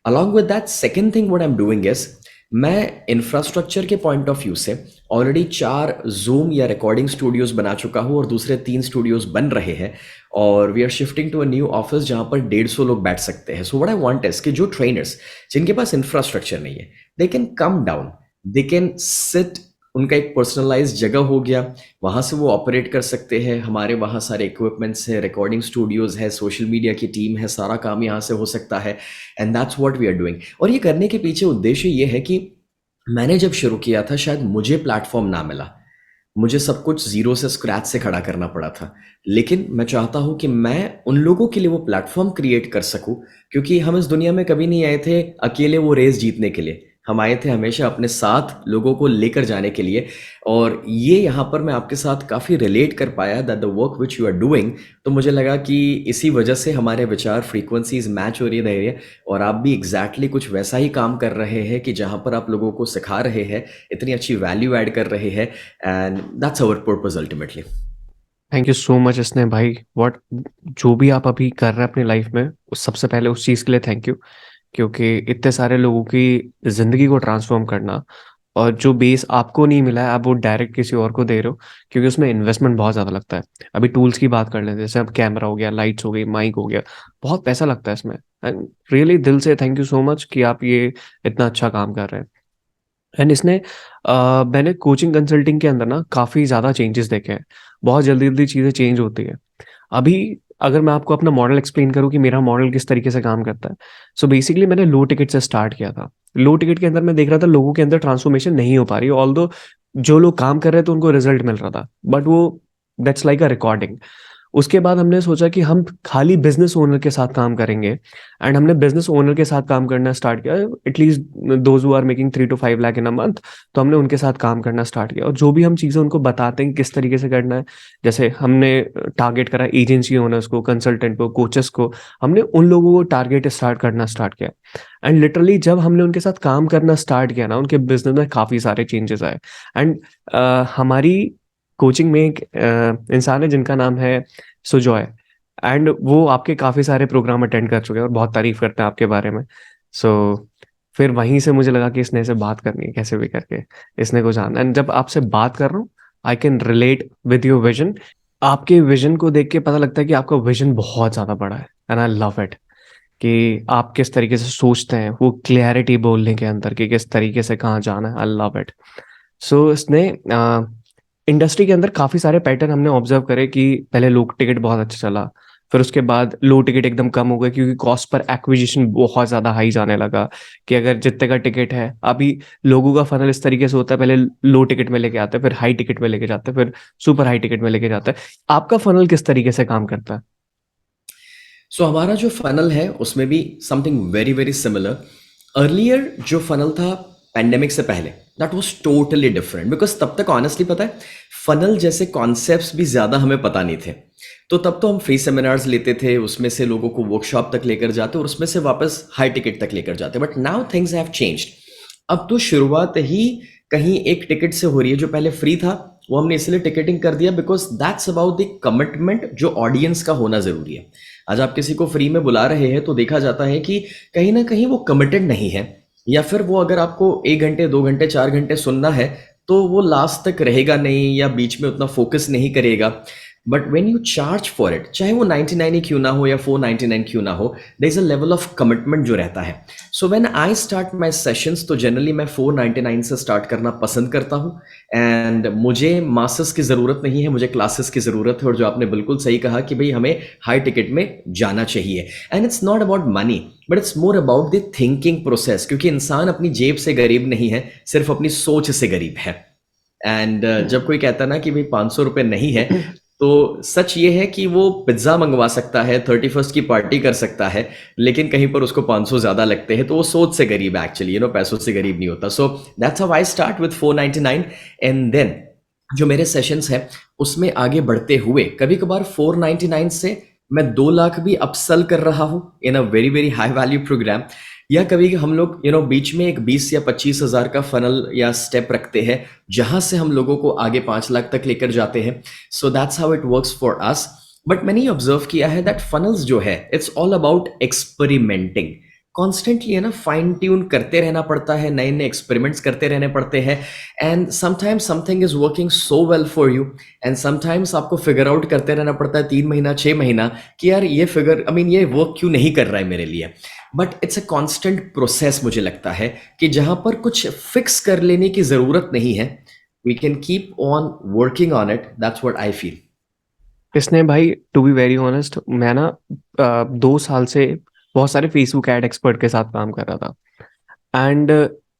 Along with that, second thing what I am doing is, मैं इंफ्रास्ट्रक्चर के पॉइंट ऑफ व्यू से ऑलरेडी 4 जूम या रिकॉर्डिंग स्टूडियोज बना चुका हूँ और दूसरे 3 स्टूडियोज बन रहे हैं, और we are shifting to a new office जहाँ पर 150 लोग बैठ सकते हैं। So what I want is कि जो ट्रेनर्स जिनके पास इंफ्रास्ट्रक्चर नहीं है, they can come down, they can sit, उनका एक पर्सनलाइज जगह हो गया, वहाँ से वो ऑपरेट कर सकते हैं। हमारे वहाँ सारे इक्विपमेंट्स है, रिकॉर्डिंग स्टूडियोज़ है, सोशल मीडिया की टीम है, सारा काम यहाँ से हो सकता है। And that's what we are doing. और ये करने के पीछे उद्देश्य ये है कि मैंने जब शुरू किया था, शायद मुझे प्लेटफॉर्म ना मिला, मुझे सब कुछ जीरो से स्क्रैच से खड़ा करना पड़ा था, लेकिन मैं चाहता हूँ कि मैं उन लोगों के लिए वो प्लेटफॉर्म क्रिएट कर सकूँ, क्योंकि हम इस दुनिया में कभी नहीं आए थे अकेले वो रेस जीतने के लिए। हम आए थे हमेशा अपने साथ लोगों को लेकर जाने के लिए। और ये यहाँ पर मैं आपके साथ काफ़ी रिलेट कर पाया that the work which you are doing. तो मुझे लगा कि इसी वजह से हमारे विचार फ्रीक्वेंसीज मैच हो रही है धैर्य, और आप भी एग्जैक्टली कुछ वैसा ही काम कर रहे हैं कि जहाँ पर आप लोगों को सिखा रहे हैं, इतनी अच्छी वैल्यू ऐड कर रहे हैं, and that's our purpose ultimately. Thank you so much Sneh भाई। व्हाट जो भी आप अभी कर रहे हैं अपनी लाइफ में, उस सबसे पहले उस चीज़ के लिए थैंक यू। क्योंकि इतने सारे लोगों की ज़िंदगी को ट्रांसफॉर्म करना, और जो बेस आपको नहीं मिला है आप वो डायरेक्ट किसी और को दे रहे हो, क्योंकि उसमें इन्वेस्टमेंट बहुत ज़्यादा लगता है। अभी टूल्स की बात कर लेते हैं, जैसे अब कैमरा हो गया, लाइट्स हो गई, माइक हो गया, बहुत पैसा लगता है इसमें। एंड रियली दिल से थैंक यू सो मच कि आप ये इतना अच्छा काम कर रहे हैं। एंड इसने मैंने कोचिंग कंसल्टिंग के अंदर ना काफ़ी ज़्यादा चेंजेस देखे हैं। बहुत जल्दी जल्दी चीज़ें चेंज होती है। अभी अगर मैं आपको अपना मॉडल एक्सप्लेन करूँ कि मेरा मॉडल किस तरीके से काम करता है, सो बेसिकली मैंने लो टिकट से स्टार्ट किया था। लो टिकट के अंदर मैं देख रहा था लोगों के अंदर ट्रांसफॉर्मेशन नहीं हो पा रही, ऑल दो जो लोग काम कर रहे थे उनको रिजल्ट मिल रहा था, बट वो दैट्स लाइक अ रिकॉर्डिंग। उसके बाद हमने सोचा कि हम खाली बिजनेस ओनर के साथ काम करेंगे, एंड हमने बिजनेस ओनर के साथ काम करना स्टार्ट किया। At least those who are making 3 to 5 lakh in a month, तो हमने उनके साथ काम करना स्टार्ट किया। और जो भी हम चीज़ें उनको बताते हैं किस तरीके से करना है, जैसे हमने टारगेट करा एजेंसी ओनर्स को, कंसल्टेंट को, कोचेस को, हमने उन लोगों को टारगेट स्टार्ट करना स्टार्ट किया। एंड लिटरली जब हमने उनके साथ काम करना स्टार्ट किया ना, उनके बिजनेस में काफ़ी सारे चेंजेस आए। एंड हमारी कोचिंग में एक इंसान है जिनका नाम है सुजॉय, एंड वो आपके काफ़ी सारे प्रोग्राम अटेंड कर चुके हैं और बहुत तारीफ करते हैं आपके बारे में। सो फिर वहीं से मुझे लगा कि इसने से बात करनी है कैसे भी करके, इसने को जानना। एंड जब आपसे बात कर रहा हूँ, I can relate with your vision. आपके विजन को देख के पता लगता है कि आपका विजन बहुत ज़्यादा बड़ा है, एंड आई लव इट कि आप किस तरीके से सोचते हैं, वो क्लैरिटी बोलने के अंदर कि किस तरीके से कहाँ जाना है। I love it. सो इसने इंडस्ट्री के अंदर काफ़ी सारे पैटर्न हमने ऑब्जर्व करे कि पहले लो टिकट बहुत अच्छा चला, फिर उसके बाद लो टिकट एकदम कम हो गया क्योंकि कॉस्ट पर एक्विजिशन बहुत ज़्यादा हाई जाने लगा। कि अगर जितने का टिकट है, अभी लोगों का फनल इस तरीके से होता है, पहले लो टिकट में लेके आते हैं, फिर हाई टिकट में लेके जाते हैं, फिर सुपर हाई टिकट में लेके जाते हैं। आपका फनल किस तरीके से काम करता है? सो हमारा जो फनल है उसमें भी something very very similar. Earlier जो फनल था पैंडेमिक से पहले, that was totally different, because तब तक ऑनेस्टली पता है फनल जैसे कॉन्सेप्ट्स भी ज़्यादा हमें पता नहीं थे। तो तब तो हम फ्री सेमिनार्स लेते थे, उसमें से लोगों को वर्कशॉप तक लेकर जाते और उसमें से वापस हाई टिकट तक लेकर जाते। But now things have changed. अब तो शुरुआत ही कहीं एक टिकट से हो रही है। जो पहले फ्री था वो हमने इसलिए टिकटिंग कर दिया because that's about the commitment जो ऑडियंस का होना ज़रूरी है। आज आप किसी को फ्री में बुला रहे हैं तो देखा जाता है कि कहीं ना कहीं वो कमिटेड नहीं है, या फिर वो अगर आपको 1 घंटे 2 घंटे 4 घंटे सुनना है तो वो लास्ट तक रहेगा नहीं या बीच में उतना फोकस नहीं करेगा। But when you charge for it, चाहे वो 99 ही क्यों ना हो या 499 क्यों ना हो, there is a level of commitment जो रहता है। So when I start my sessions तो जनरली मैं 499 से स्टार्ट करना पसंद करता हूँ। एंड मुझे मासेस की ज़रूरत नहीं है, मुझे क्लासेस की ज़रूरत है। और जो आपने बिल्कुल सही कहा कि भाई हमें हाई टिकट में जाना चाहिए। And it's not about money but it's more about the thinking process, क्योंकि इंसान अपनी जेब से गरीब नहीं है, सिर्फ अपनी सोच से गरीब है। एंड जब कोई कहता ना कि भाई 500 रुपये नहीं है, तो सच ये है कि वो पिज्ज़ा मंगवा सकता है, 31st की पार्टी कर सकता है, लेकिन कहीं पर उसको 500 ज़्यादा लगते हैं, तो वो सोच से गरीब है एक्चुअली, पैसों से गरीब नहीं होता। So that's how I start with 499। And then जो मेरे सेशंस हैं उसमें आगे बढ़ते हुए कभी कभार 499 से मैं 2 लाख भी अपसेल कर रहा हूँ in a very very high value program. या कभी हम लोग बीच में एक 20 या 25 हज़ार का फनल या स्टेप रखते हैं जहां से हम लोगों को आगे 5 लाख तक लेकर जाते हैं। सो that's how it works for us. But मैंने ऑब्जर्व किया है दैट फनल्स जो है it's all about experimenting. Constantly है ना, फाइन ट्यून करते रहना पड़ता है, नए नए एक्सपेरिमेंट्स करते रहने पड़ते हैं। And sometimes something is working so well for you, and sometimes आपको फिगर आउट करते रहना पड़ता है 3 महीना 6 महीना कि यार ये फिगर ये वर्क क्यों नहीं कर रहा है मेरे लिए। But it's a constant process मुझे लगता है कि जहां पर कुछ फिक्स कर लेने की जरूरत नहीं है, we can keep on working on it. That's what I feel. इसने भाई टू बी वेरी ऑनेस्ट, मैं ना 2 साल से बहुत सारे फेसबुक एड एक्सपर्ट के साथ काम कर रहा था। एंड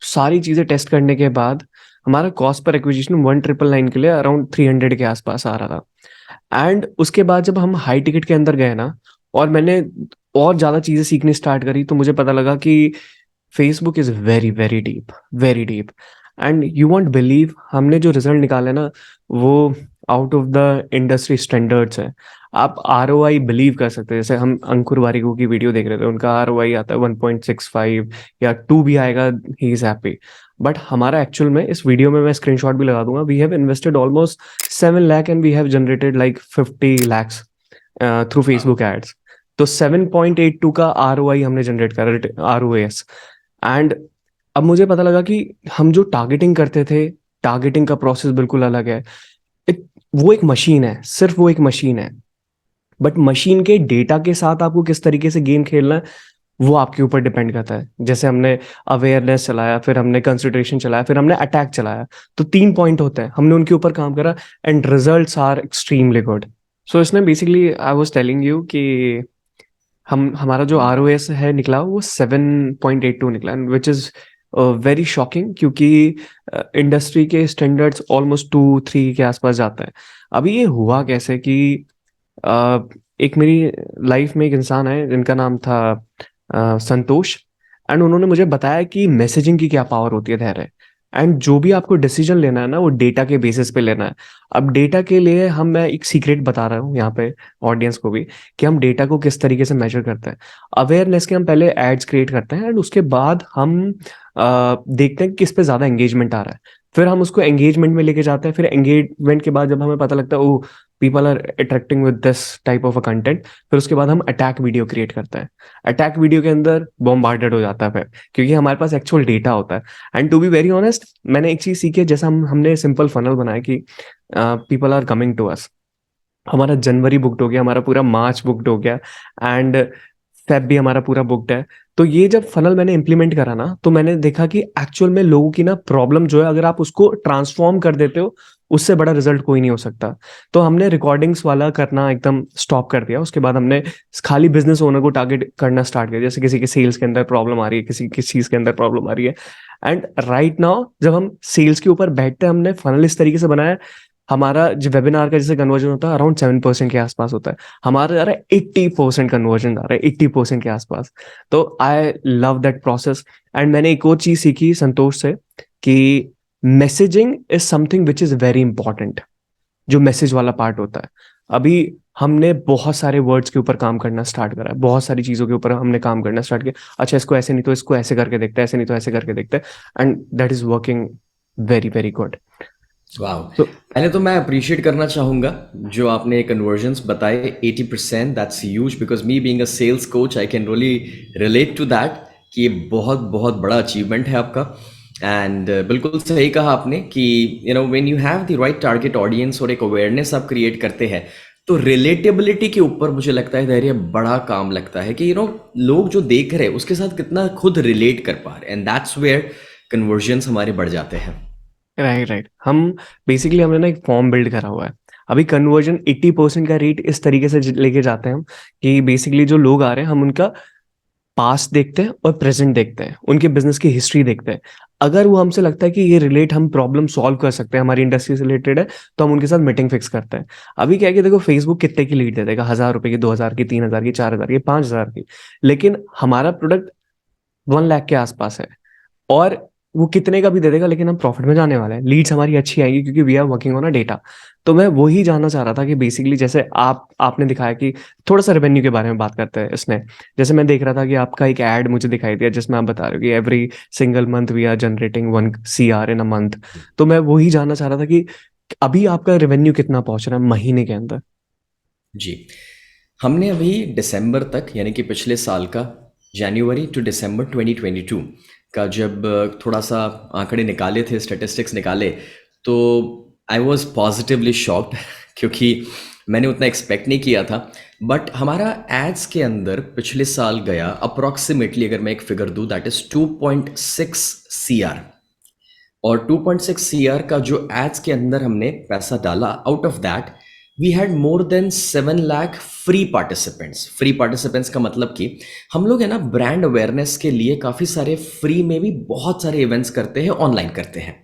सारी चीज़ें टेस्ट करने के बाद हमारा कॉस्ट पर एक्विजिशन 1999 के लिए अराउंड 300 के आसपास आ रहा था। एंड उसके बाद जब हम हाई टिकट के अंदर गए ना, और मैंने और ज़्यादा चीज़ें सीखनी स्टार्ट करी, तो मुझे पता लगा कि Facebook is very very deep, very deep. And you won't believe, हमने जो रिजल्ट निकाले ना, वो out of the industry standards है। आप ROI बिलीव कर सकते हैं। जैसे हम अंकुर वारिको की वीडियो देख रहे थे, उनका ROI आता है 1.65 या 2 भी आएगा, ही इज़ हैप्पी। बट हमारा एक्चुअल में, इस वीडियो में मैं स्क्रीनशॉट भी लगा दूंगा, we have invested almost 7 lakh and we have generated like 50 lakhs through Facebook ads. तो 7.82 का ROI हमने जनरेट करा, ROAS। एंड अब मुझे पता लगा कि हम जो टारगेटिंग करते थे, टारगेटिंग का प्रोसेस बिल्कुल अलग है। वो एक मशीन है, सिर्फ वो एक मशीन है। बट मशीन के डेटा के साथ आपको किस तरीके से गेम खेलना है, वो आपके ऊपर डिपेंड करता है। जैसे हमने अवेयरनेस चलाया, फिर हमने कंसिडरेशन चलाया, फिर हमने अटैक चलाया। तो 3 पॉइंट होते हैं, हमने उनके ऊपर काम करा and results are extremely good. So इसने basically, I was telling you कि हम हमारा जो ROS है निकला, वो 7.82 निकला, विच इज़ वेरी शॉकिंग, क्योंकि इंडस्ट्री के स्टैंडर्ड्स ऑलमोस्ट 2-3 के आसपास जाता है। अभी ये हुआ कैसे कि एक मेरी लाइफ में एक इंसान है जिनका नाम था संतोष। एंड उन्होंने मुझे बताया कि मैसेजिंग की क्या पावर होती है, धैर्य। एंड जो भी आपको डिसीजन लेना है ना, वो डेटा के बेसिस पे लेना है। अब डेटा के लिए मैं एक सीक्रेट बता रहा हूँ यहाँ पे ऑडियंस को भी, कि हम डेटा को किस तरीके से मेजर करते हैं। अवेयरनेस के हम पहले एड्स क्रिएट करते हैं, एंड उसके बाद हम देखते हैं कि किस पे ज़्यादा एंगेजमेंट आ रहा है। फिर हम उसको एंगेजमेंट में लेके जाते हैं। फिर एंगेजमेंट के बाद जब हमें पता लगता है oh people are attracting with this type of a content, फिर उसके बाद हम अटैक वीडियो क्रिएट करते हैं। अटैक वीडियो के अंदर बॉम्बार्डेड हो जाता है फिर, क्योंकि हमारे पास एक्चुअल डेटा होता है। And to be very honest, मैंने एक चीज़ सीखी है। जैसा हमने सिंपल फनल बनाया कि people are coming to us. हमारा जनवरी बुकड हो गया, हमारा पूरा मार्च बुकड हो गया, एंड फेब भी हमारा पूरा बुकड है। तो ये जब फनल मैंने इंप्लीमेंट करा ना, तो मैंने देखा कि एक्चुअल में लोगों की ना प्रॉब्लम जो है, अगर आप उसको ट्रांसफॉर्म कर देते हो, उससे बड़ा रिजल्ट कोई नहीं हो सकता। तो हमने रिकॉर्डिंग्स वाला करना एकदम स्टॉप कर दिया। उसके बाद हमने खाली बिजनेस ओनर को टारगेट करना स्टार्ट किया। जैसे किसी के सेल्स के अंदर प्रॉब्लम आ रही है, किसी किस चीज के अंदर प्रॉब्लम आ रही है। एंड राइट नाउ जब हम सेल्स के ऊपर बैठते हैं, हमने फनल इस तरीके से बनाया, हमारा जो वेबिनार का जैसे कन्वर्जन होता है अराउंड 7% के आसपास होता है, हमारा आ रहा है 80% कन्वर्जन आ रहा है, 80% के आसपास। तो I love that process. And मैंने एक और चीज सीखी संतोष से, कि messaging is something which is very important. जो मैसेज वाला पार्ट होता है, अभी हमने बहुत सारे वर्ड्स के ऊपर काम करना स्टार्ट करा है, बहुत सारी चीजों के ऊपर हमने काम करना स्टार्ट किया। अच्छा, इसको ऐसे नहीं तो इसको ऐसे करके देखते हैं, ऐसे नहीं तो ऐसे करके देखते हैं, and that is working very very good. वाह। तो पहले तो मैं अप्रिशिएट करना चाहूँगा जो आपने कन्वर्जन्स बताए 80%, that's huge, because me being a sales coach I can really relate to that कि ये बहुत बहुत बड़ा अचीवमेंट है आपका। एंड बिल्कुल सही कहा आपने कि when you have the right target audience और एक अवेयरनेस आप क्रिएट करते हैं, तो रिलेटेबिलिटी के ऊपर मुझे लगता है धैर्य बड़ा काम लगता है कि लोग जो देख रहे हैं उसके साथ कितना खुद रिलेट कर पा रहे, एंड दैट्स वेयर कन्वर्जन्स हमारे बढ़ जाते हैं। Right right. हम बेसिकली हमने ना एक फॉर्म बिल्ड करा हुआ है। अभी कन्वर्जन 80% का रेट इस तरीके से लेके जाते हैं हम, कि बेसिकली जो लोग आ रहे हैं, हम उनका पास्ट देखते हैं और प्रेजेंट देखते हैं, उनके बिजनेस की हिस्ट्री देखते हैं। अगर वो हमसे लगता है कि ये रिलेट, हम प्रॉब्लम सॉल्व कर सकते हैं, हमारी इंडस्ट्री से रिलेटेड है, तो हम उनके साथ मीटिंग फिक्स करते हैं। अभी क्या है कि देखो, फेसबुक कितने की लीड दे देगा, 1,000 रुपए की, 2,000 की, 3,000 की, 4,000 की, 5,000 की। लेकिन हमारा प्रोडक्ट 1 लाख के आसपास है, और वो कितने का भी दे देगा, लेकिन हम प्रॉफिट में जाने वाले हैं। लीड्स हमारी अच्छी आएगी, क्योंकि we are working on a data. तो मैं वही जानना चाह रहा था कि बेसिकली जैसे आपने दिखाया कि थोड़ा सा रेवेन्यू के बारे में बात करते हैं इसमें। जैसे मैं देख रहा था कि आपका एक ऐड मुझे दिखाई दिया, जिसमें आप बता रहे हो कि every single month we are generating 1 CR in a month. तो मैं वही जानना चाह रहा था कि अभी आपका रेवेन्यू कितना पहुंच रहा है महीने के अंदर। जी, हमने अभी दिसंबर तक, यानी कि पिछले साल का जनवरी टू दिसंबर 2022 का जब थोड़ा सा आंकड़े निकाले थे, स्टैटिस्टिक्स निकाले, तो आई वॉज पॉजिटिवली शॉक्ड क्योंकि मैंने उतना एक्सपेक्ट नहीं किया था। बट हमारा एड्स के अंदर पिछले साल गया अप्रॉक्सीमेटली, अगर मैं एक फिगर दूँ, दैट इज़ 2.6 CR। और 2.6 CR का जो एड्स के अंदर हमने पैसा डाला, out of that we had more than 7 lakh free participants. Free participants का मतलब कि हम लोग है ना, ब्रांड अवेयरनेस के लिए काफ़ी सारे फ्री में भी बहुत सारे इवेंट्स करते हैं, ऑनलाइन करते हैं।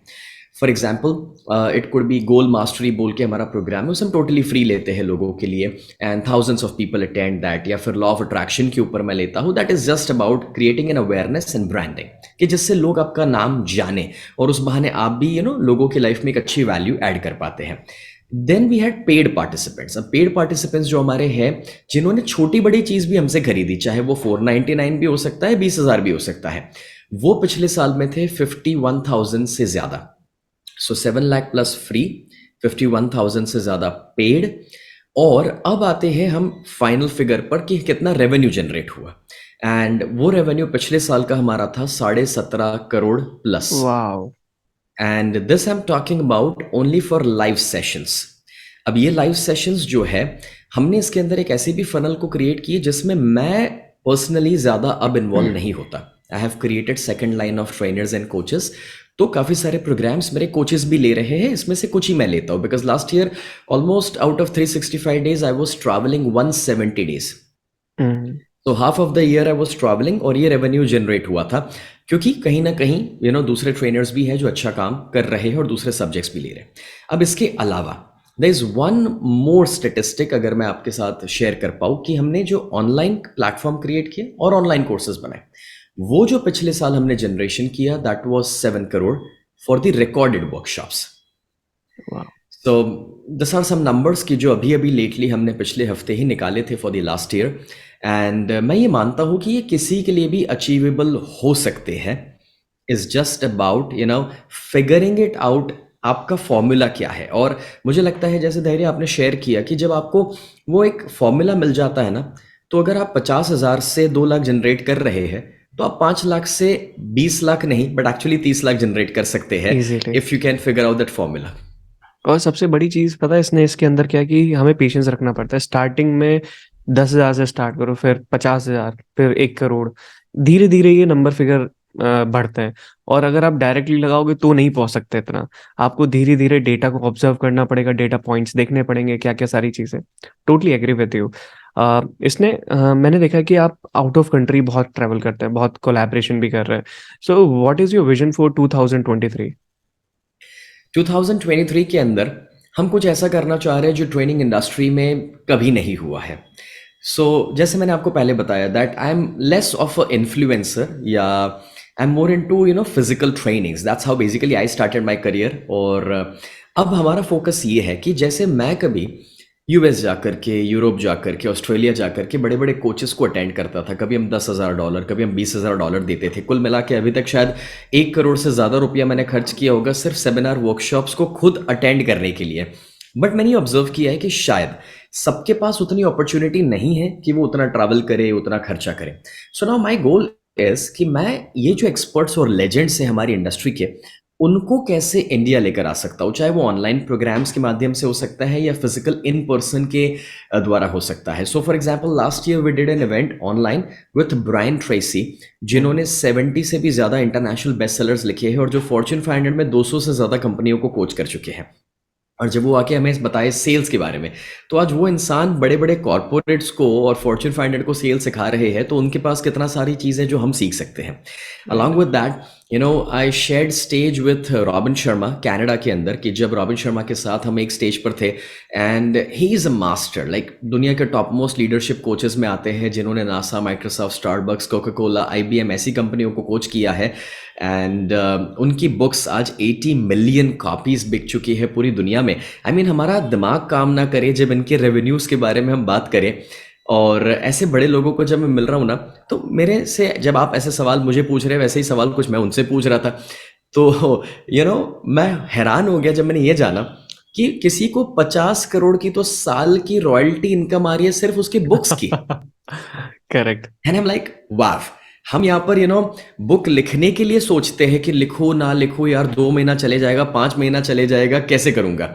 For example it could be goal mastery बोल के हमारा प्रोग्राम है, उसे हम टोटली फ्री लेते हैं लोगों के लिए, and thousands of people attend that. या फिर लॉ ऑफ अट्रैक्शन के ऊपर मैं लेता हूँ, that is just about creating an awareness and branding, कि जिससे लोग आपका नाम जाने और उस बहाने आप भी लोगों की लाइफ में एक अच्छी वैल्यू ऐड कर पाते हैं। Then we had paid participants. अब पेड पार्टिसिपेंट्स जो हमारे हैं, जिन्होंने छोटी बड़ी चीज भी हमसे खरीदी, चाहे वो 499 भी हो सकता है, 20,000 भी हो सकता है, वो पिछले साल में थे 51,000 से ज्यादा। सो 7 लाख प्लस फ्री, 51,000 से ज्यादा पेड। और अब आते हैं हम फाइनल फिगर पर कि कितना रेवेन्यू जनरेट हुआ, एंड वो रेवेन्यू पिछले साल का हमारा था 17.5 crore plus. Wow. And this I am talking about only for live sessions. अब ये लाइव सेशंस जो है, हमने इसके अंदर एक ऐसी भी फनल को क्रिएट की है जिसमें मैं पर्सनली ज़्यादा अब इन्वॉल्व नहीं होता। I have created second line of trainers and coaches. तो काफ़ी सारे प्रोग्राम्स मेरे कोचेस भी ले रहे हैं, इसमें से कुछ ही मैं लेता हूँ, because last year almost out of 365 days I was travelling 170 days. तो half of the year I was travelling, और ये रेवेन्यू जनरेट हुआ था क्योंकि कहीं ना कहीं दूसरे ट्रेनर्स भी हैं जो अच्छा काम कर रहे हैं और दूसरे सब्जेक्ट्स भी ले रहे हैं। अब इसके अलावा there is one more statistic अगर मैं आपके साथ शेयर कर पाऊँ, कि हमने जो ऑनलाइन प्लेटफॉर्म क्रिएट किए और ऑनलाइन कोर्सेज बनाए, वो जो पिछले साल हमने जनरेशन किया, that was 7 crore for the recorded workshops. तो दिस आर सम नंबर्स की जो अभी अभी लेटली हमने पिछले हफ्ते ही निकाले थे for the last year, and मैं ये मानता हूँ कि ये किसी के लिए भी अचीवेबल हो सकते हैं। Is just about figuring it out, आपका फॉर्मूला क्या है। और मुझे लगता है जैसे धैर्य आपने शेयर किया कि जब आपको वो एक फॉर्मूला मिल जाता है ना, तो अगर आप 50,000 से 2 लाख जनरेट कर रहे हैं, तो आप 5 लाख से 20 लाख नहीं, बट एक्चुअली 30 लाख जनरेट कर सकते हैं Easily. If you can figure out that formula. और सबसे बड़ी चीज पता है इसने इसके अंदर क्या कि हमें पेशेंस रखना पड़ता है। स्टार्टिंग में 10,000 से स्टार्ट करो, फिर 50,000, फिर 1 करोड़, धीरे धीरे ये नंबर फिगर बढ़ते हैं। और अगर आप डायरेक्टली लगाओगे तो नहीं पहुंच सकते इतना, आपको धीरे धीरे डेटा को ऑब्जर्व करना पड़ेगा, डेटा पॉइंट्स देखने पड़ेंगे, क्या क्या सारी चीजें। Totally agree with you. मैंने देखा कि आप आउट ऑफ कंट्री बहुत ट्रैवल करते हैं, बहुत कोलैबोरेशन भी कर रहे हैं। So what is your vision for 2023? 2023 के अंदर हम कुछ ऐसा करना चाह रहे हैं जो ट्रेनिंग इंडस्ट्री में कभी नहीं हुआ है। जैसे मैंने आपको पहले बताया that I am less of a influencer, या I am more into physical trainings. That's how basically I started my career. और अब हमारा फोकस ये है कि जैसे मैं कभी यूएस जाकर के, यूरोप जाकर के, ऑस्ट्रेलिया जाकर के बड़े बड़े कोचेस को अटेंड करता था। कभी हम $10,000, कभी हम $20,000 देते थे। कुल मिला के अभी तक शायद 1 करोड़ से ज़्यादा रुपया मैंने खर्च किया होगा सिर्फ सेमिनार वर्कशॉप्स को खुद अटेंड करने के लिए। बट मैंने ऑब्जर्व किया है कि शायद सबके पास उतनी अपॉर्चुनिटी नहीं है कि वो उतना ट्रैवल करे, उतना खर्चा करे। So now my goal is कि मैं ये जो एक्सपर्ट्स और लेजेंड्स हैं हमारी इंडस्ट्री के, उनको कैसे इंडिया लेकर आ सकता हूँ। चाहे वो ऑनलाइन प्रोग्राम्स के माध्यम से हो सकता है या फिजिकल इन पर्सन के द्वारा हो सकता है। So for example last year we did an event online with Brian Tracy, जिन्होंने 70 से भी ज़्यादा इंटरनेशनल बेस्ट सेलर्स लिखे हैं और जो फॉर्च्यून 500 में 200 से ज़्यादा कंपनियों को कोच कर चुके हैं। और जब वो आके हमें बताए सेल्स के बारे में, तो आज वो इंसान बड़े बड़े कॉर्पोरेट्स को और फॉर्च्यून 500 को सेल सिखा रहे हैं। तो उनके पास कितना सारी चीज़ें जो हम सीख सकते हैं। Along with that I shared stage with robin Sharma Canada के अंदर, कि जब रॉबिन शर्मा के साथ हम एक स्टेज पर थे, and he is a master, like दुनिया के टॉप मोस्ट लीडरशिप कोचेस में आते हैं, जिन्होंने NASA, Microsoft, Starbucks, Coca Cola, IBM ऐसी कंपनियों को कोच किया है। एंड उनकी बुक्स आज 80 मिलियन कॉपीज बिक चुकी है पूरी दुनिया में। I mean, हमारा दिमाग काम ना करे जब इनके रेवेन्यूज़ के बारे में हम बात करें। और ऐसे बड़े लोगों को जब मैं मिल रहा हूँ ना, तो मेरे से जब आप ऐसे सवाल मुझे पूछ रहे हैं, वैसे ही सवाल कुछ मैं उनसे पूछ रहा था। तो मैं हैरान हो गया जब मैंने ये जाना कि किसी को 50 करोड़ की तो साल की रॉयल्टी इनकम आ रही है सिर्फ उसकी बुक्स की। Correct. And I am like wow. हम यहाँ पर बुक लिखने के लिए सोचते हैं कि लिखो ना लिखो यार, 2 महीना चले जाएगा, 5 महीना चले जाएगा, कैसे करूँगा।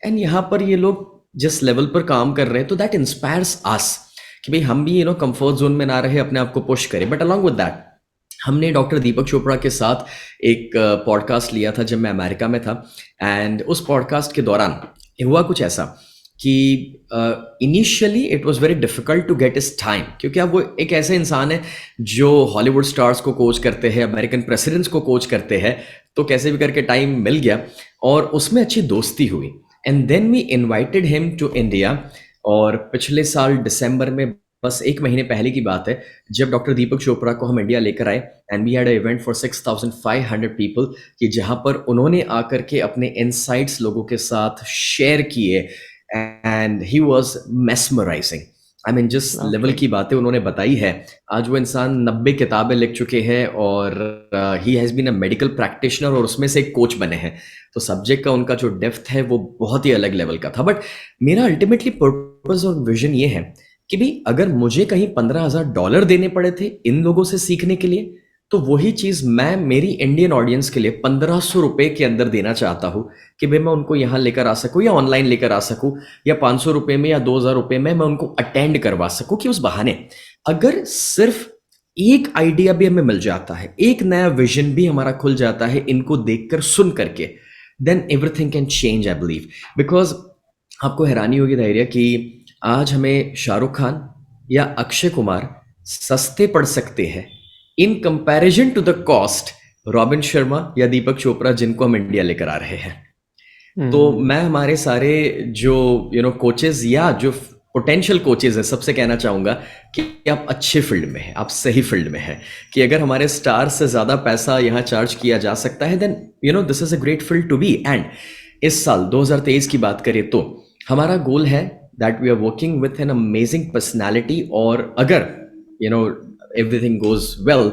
एंड यहाँ पर ये लोग जिस लेवल पर काम कर रहे हैं, तो दैट इंस्पायर्स अस कि भाई हम भी कंफर्ट जोन में ना रहे, अपने आप को पुश करें। बट अलॉन्ग विद दैट हमने डॉक्टर दीपक चोपड़ा के साथ एक पॉडकास्ट लिया था जब मैं अमेरिका में था। एंड उस पॉडकास्ट के दौरान हुआ कुछ ऐसा कि initially it was very difficult to get his time, क्योंकि अब वो एक ऐसे इंसान है जो हॉलीवुड स्टार्स को कोच करते हैं, अमेरिकन प्रेसिडेंट्स को कोच करते हैं। तो कैसे भी करके टाइम मिल गया और उसमें अच्छी दोस्ती हुई and then we invited him to India. और पिछले साल दिसंबर में, बस एक महीने पहले की बात है, जब डॉक्टर दीपक चोपड़ा को हम इंडिया लेकर आए and we had a event for 6,500 people, कि जहां पर उन्होंने आकर के अपने इनसाइट्स लोगों के साथ शेयर किए and he was mesmerising. I mean जिस लेवल की बातें उन्होंने बताई है, आज वो इंसान 90 किताबें लिख चुके हैं और he has been a medical practitioner और उसमें से एक कोच बने हैं। तो सब्जेक्ट का उनका जो डेप्थ है वो बहुत ही अलग लेवल का था। बट मेरा अल्टीमेटली पर्पस और विजन ये है कि भाई अगर मुझे कहीं $15,000 देने पड़े थे इन लोगों से सीखने के लिए, तो वही चीज मैं मेरी इंडियन ऑडियंस के लिए 1,500 रुपए के अंदर देना चाहता हूँ कि भाई मैं उनको यहाँ लेकर आ सकूँ या ऑनलाइन लेकर आ सकूँ, या 500 रुपए में या 2,000 रुपए में मैं उनको अटेंड करवा सकूँ, कि उस बहाने अगर सिर्फ एक आइडिया भी हमें मिल जाता है, एक नया विजन भी हमारा खुल जाता है इनको देखकर सुन करके, then everything can change I believe. Because आपको हैरानी होगी धैर्य कि आज हमें शाहरुख खान या अक्षय कुमार सस्ते पड़ सकते हैं in comparison to the cost Robin Sharma या दीपक चोपड़ा जिनको हम इंडिया लेकर आ रहे हैं। तो मैं हमारे सारे जो कोचेस या जो पोटेंशियल कोचेस है सबसे कहना चाहूंगा कि आप अच्छे फील्ड में हैं, आप सही फील्ड में हैं, कि अगर हमारे स्टार से ज्यादा पैसा यहाँ चार्ज किया जा सकता है then this is a great field to be. And इस साल 2023 की बात करें तो हमारा गोल है that we are working with an amazing personality, और अगर एवरीथिंग गोज वेल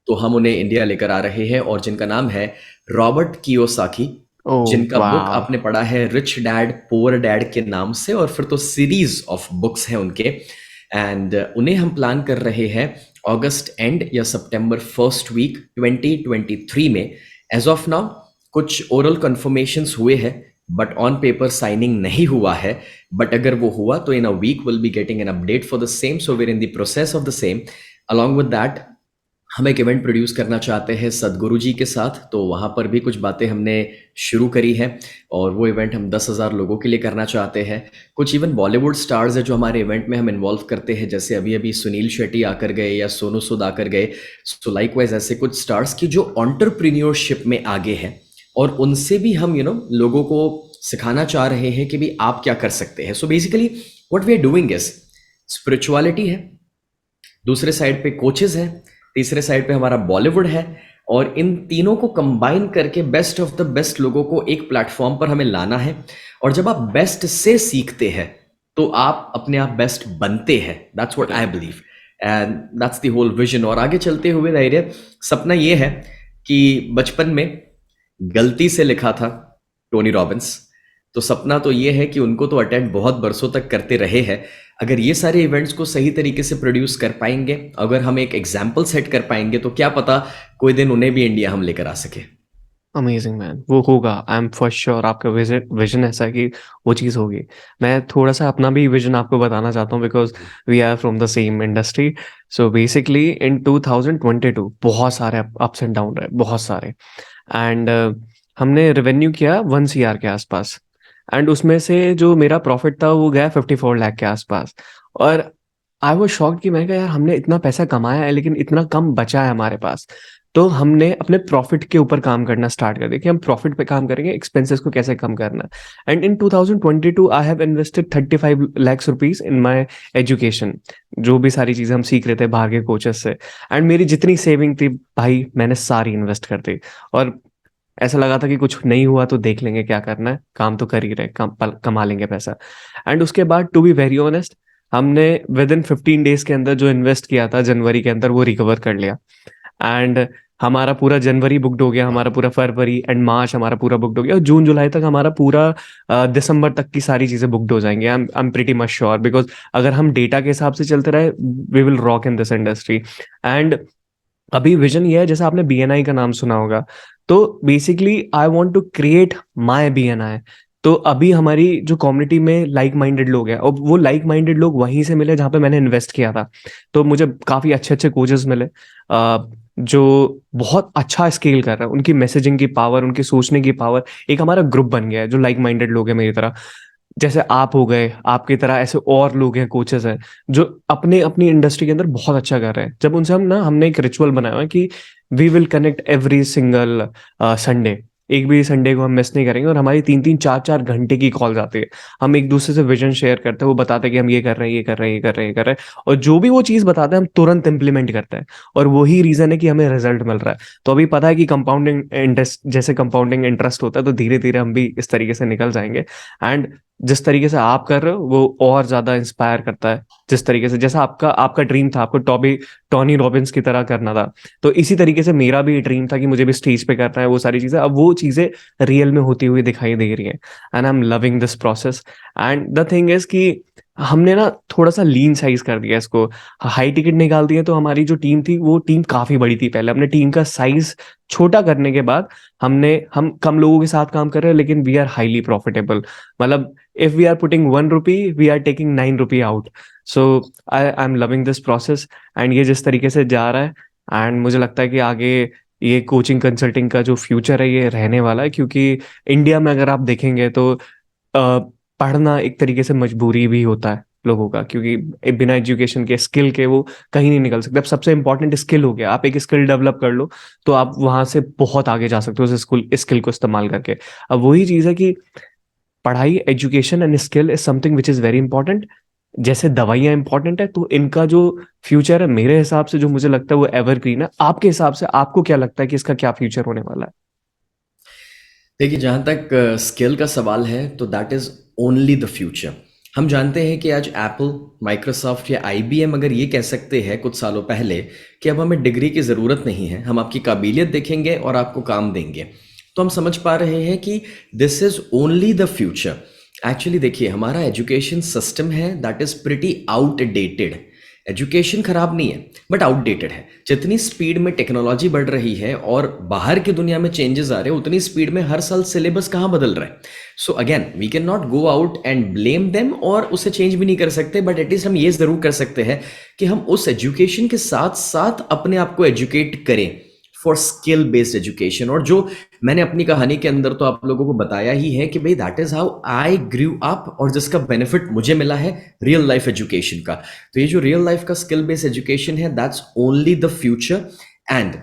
तो हम उन्हें इंडिया लेकर आ रहे हैं, और जिनका नाम है रॉबर्ट कियोसाकी, जिनका बुक आपने पढ़ा है रिच डैड पुअर डैड के नाम से, और फिर तो सीरीज ऑफ बुक्स हैं उनके। एंड उन्हें हम प्लान कर रहे हैं अगस्त एंड या सितंबर फर्स्ट वीक 2023 में। एज ऑफ नाउ कुछ ओरल कन्फर्मेशंस हुए हैं बट ऑन पेपर साइनिंग नहीं हुआ है, बट अगर वो हुआ तो in a week will be getting an update for the same, so we're in the process of the same. Along with that हम एक इवेंट प्रोड्यूस करना चाहते हैं सदगुरु जी के साथ, तो वहाँ पर भी कुछ बातें हमने शुरू करी है, और वो इवेंट हम 10,000 लोगों के लिए करना चाहते हैं। कुछ इवन बॉलीवुड स्टार्स है जो हमारे इवेंट में हम इन्वॉल्व करते हैं, जैसे अभी अभी सुनील शेट्टी आकर गए या सोनू सूद आकर गए। सो लाइकवाइज ऐसे कुछ स्टार्स की जो एंटरप्रेन्योरशिप में आगे हैं, और उनसे भी हम लोगों को सिखाना चाह रहे हैं कि भी आप क्या कर सकते हैं। So basically what we are doing is spirituality है, दूसरे साइड पे कोचेस हैं, तीसरे साइड पे हमारा बॉलीवुड है, और इन तीनों को कंबाइन करके बेस्ट ऑफ द बेस्ट लोगों को एक प्लेटफॉर्म पर हमें लाना है। और जब आप बेस्ट से सीखते हैं तो आप अपने आप बेस्ट बनते हैं। That's what I believe and that's the whole vision. और आगे चलते हुए धैर्य सपना ये है कि बचपन में गलती से लिखा था टोनी रॉबिन्स, तो सपना तो ये है कि उनको तो अटेंड बहुत बरसों तक करते रहे हैं। अगर ये सारे इवेंट्स को सही तरीके से प्रोड्यूस कर पाएंगे, अगर हम एक एग्जाम्पल सेट कर पाएंगे, तो क्या पता कोई दिन उन्हें भी इंडिया हम लेकर आ सके। अमेजिंग मैन, वो होगा, आई एम फॉर श्योर। आपका विजन ऐसा है कि वो चीज़ होगी। मैं थोड़ा सा अपना भी विजन आपको बताना चाहता हूँ because we are from the same industry. So basically in 2022 बहुत सारे अप्स एंड डाउन रहे, बहुत सारे, एंड हमने रेवेन्यू किया 1 CR के आसपास, एंड उसमें से जो मेरा प्रॉफिट था वो गया 54 लाख के आसपास। और आई वाज शॉक्ड कि मैंने कहा यार हमने इतना पैसा कमाया है लेकिन इतना कम बचा है हमारे पास। तो हमने अपने प्रॉफिट के ऊपर काम करना स्टार्ट कर दिया कि हम प्रॉफिट पे काम करेंगे, एक्सपेंसेस को कैसे कम करना। And in 2022 I have invested 35 lakhs rupees in my education, जो भी सारी चीज़ें हम सीख रहे थे बाहर के कोचेस से। एंड मेरी जितनी सेविंग थी भाई मैंने सारी इन्वेस्ट कर दी, और ऐसा लगा था कि कुछ नहीं हुआ तो देख लेंगे क्या करना है, काम तो कर ही रहे, कमा लेंगे पैसा। एंड उसके बाद टू बी वेरी ऑनेस्ट हमने विद इन 15 डेज के अंदर जो इन्वेस्ट किया था जनवरी के अंदर वो रिकवर कर लिया। एंड हमारा पूरा जनवरी बुकड हो गया, हमारा पूरा फरवरी एंड मार्च हमारा पूरा बुकड हो गया, और जून जुलाई तक हमारा पूरा दिसंबर तक की सारी चीजें बुकड हो जाएंगे। I am pretty much sure, because अगर हम डेटा के हिसाब से चलते रहे we will rock in this industry. And अभी विजन ये है, जैसे आपने BNI का नाम सुना होगा, तो basically I want to create my BNI। तो अभी हमारी जो कम्युनिटी में लाइक माइंडेड लोग हैं, और वो लाइक माइंडेड लोग वहीं से मिले जहाँ पे मैंने इन्वेस्ट किया था। तो मुझे काफी अच्छे अच्छे कोचेस मिले जो बहुत अच्छा स्केल कर रहे हैं, उनकी मैसेजिंग की पावर, उनकी सोचने की पावर, एक हमारा ग्रुप बन गया है जो लाइक माइंडेड लोग हैं मेरी तरह। जैसे आप हो गए, आपकी तरह ऐसे और लोग हैं, कोचेस हैं जो अपने अपनी इंडस्ट्री के अंदर बहुत अच्छा कर रहे हैं। जब उनसे हमने एक रिचुअल बनाया है कि we will connect every single Sunday, एक भी संडे को हम मिस नहीं करेंगे, और हमारी 3-3 4-4 घंटे की कॉल आती है। हम एक दूसरे से विजन शेयर करते हैं, वो बताते हैं कि हम ये कर रहे हैं, ये कर रहे हैं, ये कर रहे हैं, ये कर रहे हैं, और जो भी वो चीज़ बताते हैं हम तुरंत इंप्लीमेंट करते हैं, और वही रीजन है कि हमें रिजल्ट मिल रहा है। तो अभी पता है कि कंपाउंडिंग इंटरेस्ट, जैसे कंपाउंडिंग इंटरेस्ट होता है, तो धीरे धीरे हम भी इस तरीके से निकल जाएंगे। एंड जिस तरीके से आप कर रहे हो वो और ज्यादा इंस्पायर करता है। जिस तरीके से, जैसा आपका आपका ड्रीम था, आपको टॉनी रॉबिन्स की तरह करना था, तो इसी तरीके से मेरा भी ड्रीम था कि मुझे भी स्टेज पे करना है वो सारी चीजें। अब वो चीजें रियल में होती हुई दिखाई दे रही हैं, and I am loving this process. And the thing is कि हमने ना थोड़ा सा लीन साइज कर दिया इसको, हाई टिकट निकाल दिया, तो हमारी जो टीम थी वो टीम काफी बड़ी थी। पहले हमने टीम का साइज छोटा करने के बाद हम कम लोगों के साथ काम कर रहे हैं, लेकिन वी आर हाईली प्रॉफिटेबल। मतलब if we are putting 1 rupee, we are taking 9 rupee out. So I'm loving this process, and ये जिस तरीके से जा रहा है, एंड मुझे लगता है कि आगे ये कोचिंग कंसल्टिंग का जो फ्यूचर है ये रहने वाला है, क्योंकि इंडिया में अगर आप देखेंगे तो पढ़ना एक तरीके से मजबूरी भी होता है लोगों का, क्योंकि बिना एजुकेशन के, स्किल के, वो कहीं नहीं निकल सकते। अब सबसे इंपॉर्टेंट स्किल हो गया, आप एक स्किल डेवलप कर लो तो आप वहां से बहुत आगे जा सकते हो उस स्किल को इस्तेमाल करके। अब वही चीज है कि पढ़ाई, education and skill is something which is very important. जैसे दवाइयाँ इंपॉर्टेंट है, तो इनका जो फ्यूचर है मेरे हिसाब से, जो मुझे लगता है वो एवरग्रीन है। आपके हिसाब से आपको क्या लगता है कि इसका क्या फ्यूचर होने वाला है? देखिए, जहाँ तक स्किल का सवाल है तो that is only the future. हम जानते हैं कि आज एप्पल, माइक्रोसॉफ्ट या आईबीएम अगर ये कह सकते हैं कुछ सालों पहले कि अब हमें डिग्री की ज़रूरत नहीं है, हम आपकी काबिलियत देखेंगे और आपको काम देंगे, तो हम समझ पा रहे हैं कि this is only the future. Actually देखिए, हमारा एजुकेशन सिस्टम है that is pretty outdated. Education खराब नहीं है बट आउटडेटेड है। जितनी स्पीड में टेक्नोलॉजी बढ़ रही है और बाहर की दुनिया में चेंजेस आ रहे हैं, उतनी स्पीड में हर साल सिलेबस कहाँ बदल रहा है। So again we can not go out and blame them, और उसे चेंज भी नहीं कर सकते, बट एटलीस्ट हम ये ज़रूर कर सकते हैं कि हम उस एजुकेशन के साथ साथ अपने आप को एजुकेट करें फॉर स्किल बेस्ड एजुकेशन। और जो मैंने अपनी कहानी के अंदर तो आप लोगों को बताया ही है कि भाई that is how I grew up, और जिसका बेनिफिट मुझे मिला है रियल लाइफ एजुकेशन का। तो ये जो रियल लाइफ का स्किल बेस्ड एजुकेशन है, that's only the future. And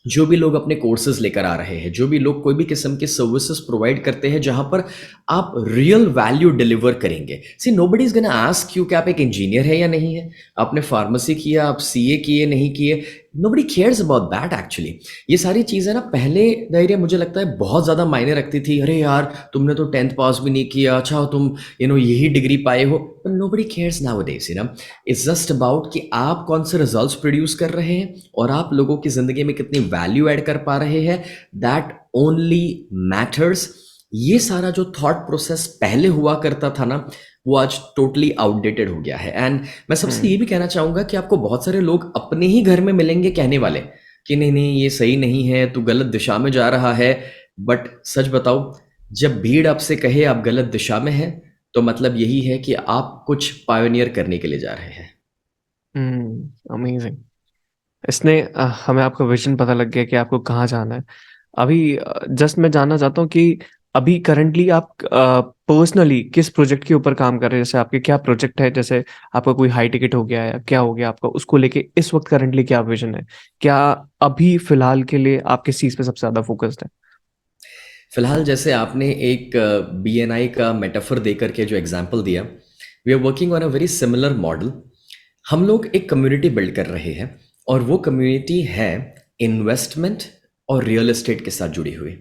जो भी लोग अपने कोर्सेज लेकर आ रहे हैं, जो भी लोग कोई भी किस्म के सर्विसेज प्रोवाइड करते हैं जहां पर आप रियल वैल्यू डिलीवर करेंगे, see nobody is gonna ask you कि आप एक इंजीनियर है या नहीं है, आपने फार्मेसी किया, आप सीए किए नहीं किए, nobody cares about that actually. ये सारी चीज़ें ना पहले धैर्य मुझे लगता है बहुत ज़्यादा मायने रखती थी। अरे यार, तुमने तो 10th पास भी नहीं किया, अच्छा तुम यही डिग्री पाए हो, but nobody cares nowadays. It's just about कि आप कौन से रिजल्ट्स प्रोड्यूस कर रहे हैं और आप लोगों की ज़िंदगी में कितनी वैल्यू ऐड कर पा रहे हैं, दैट ओनली मैटर्स। ये सारा जो थॉट प्रोसेस पहले हुआ करता था ना, वो आज टोटली आउटडेटेड हो गया है। एंड मैं सबसे ये भी कहना चाहूंगा कि आपको बहुत सारे लोग अपने ही घर में मिलेंगे कहने वाले कि नहीं नहीं ये सही नहीं है, तू गलत दिशा में जा रहा है। बट सच बताओ, जब भीड़ आपसे कहे आप गलत दिशा में हैं, तो मतलब यही है कि आप कुछ पायोनियर करने के लिए जा रहे हैं। अमेजिंग। इसने हमें आपका विजन पता लग गया कि आपको कहाँ जाना है। अभी जस्ट मैं जानना चाहता हूँ कि अभी करंटली आप पर्सनली किस प्रोजेक्ट के ऊपर काम कर रहे हैं? जैसे आपके क्या प्रोजेक्ट है, जैसे आपका कोई हाई टिकट हो गया है, क्या हो गया आपका, उसको लेके इस वक्त करंटली क्या विजन है? क्या अभी फिलहाल के लिए आप किस चीज़ पे सबसे ज़्यादा फोकस्ड है? फिलहाल जैसे आपने एक बीएनआई का मेटाफर दे करके जो एग्जाम्पल दिया, we are working on a very similar model. हम लोग एक कम्युनिटी बिल्ड कर रहे हैं और वो कम्युनिटी है इन्वेस्टमेंट और रियल एस्टेट के साथ जुड़ी हुई।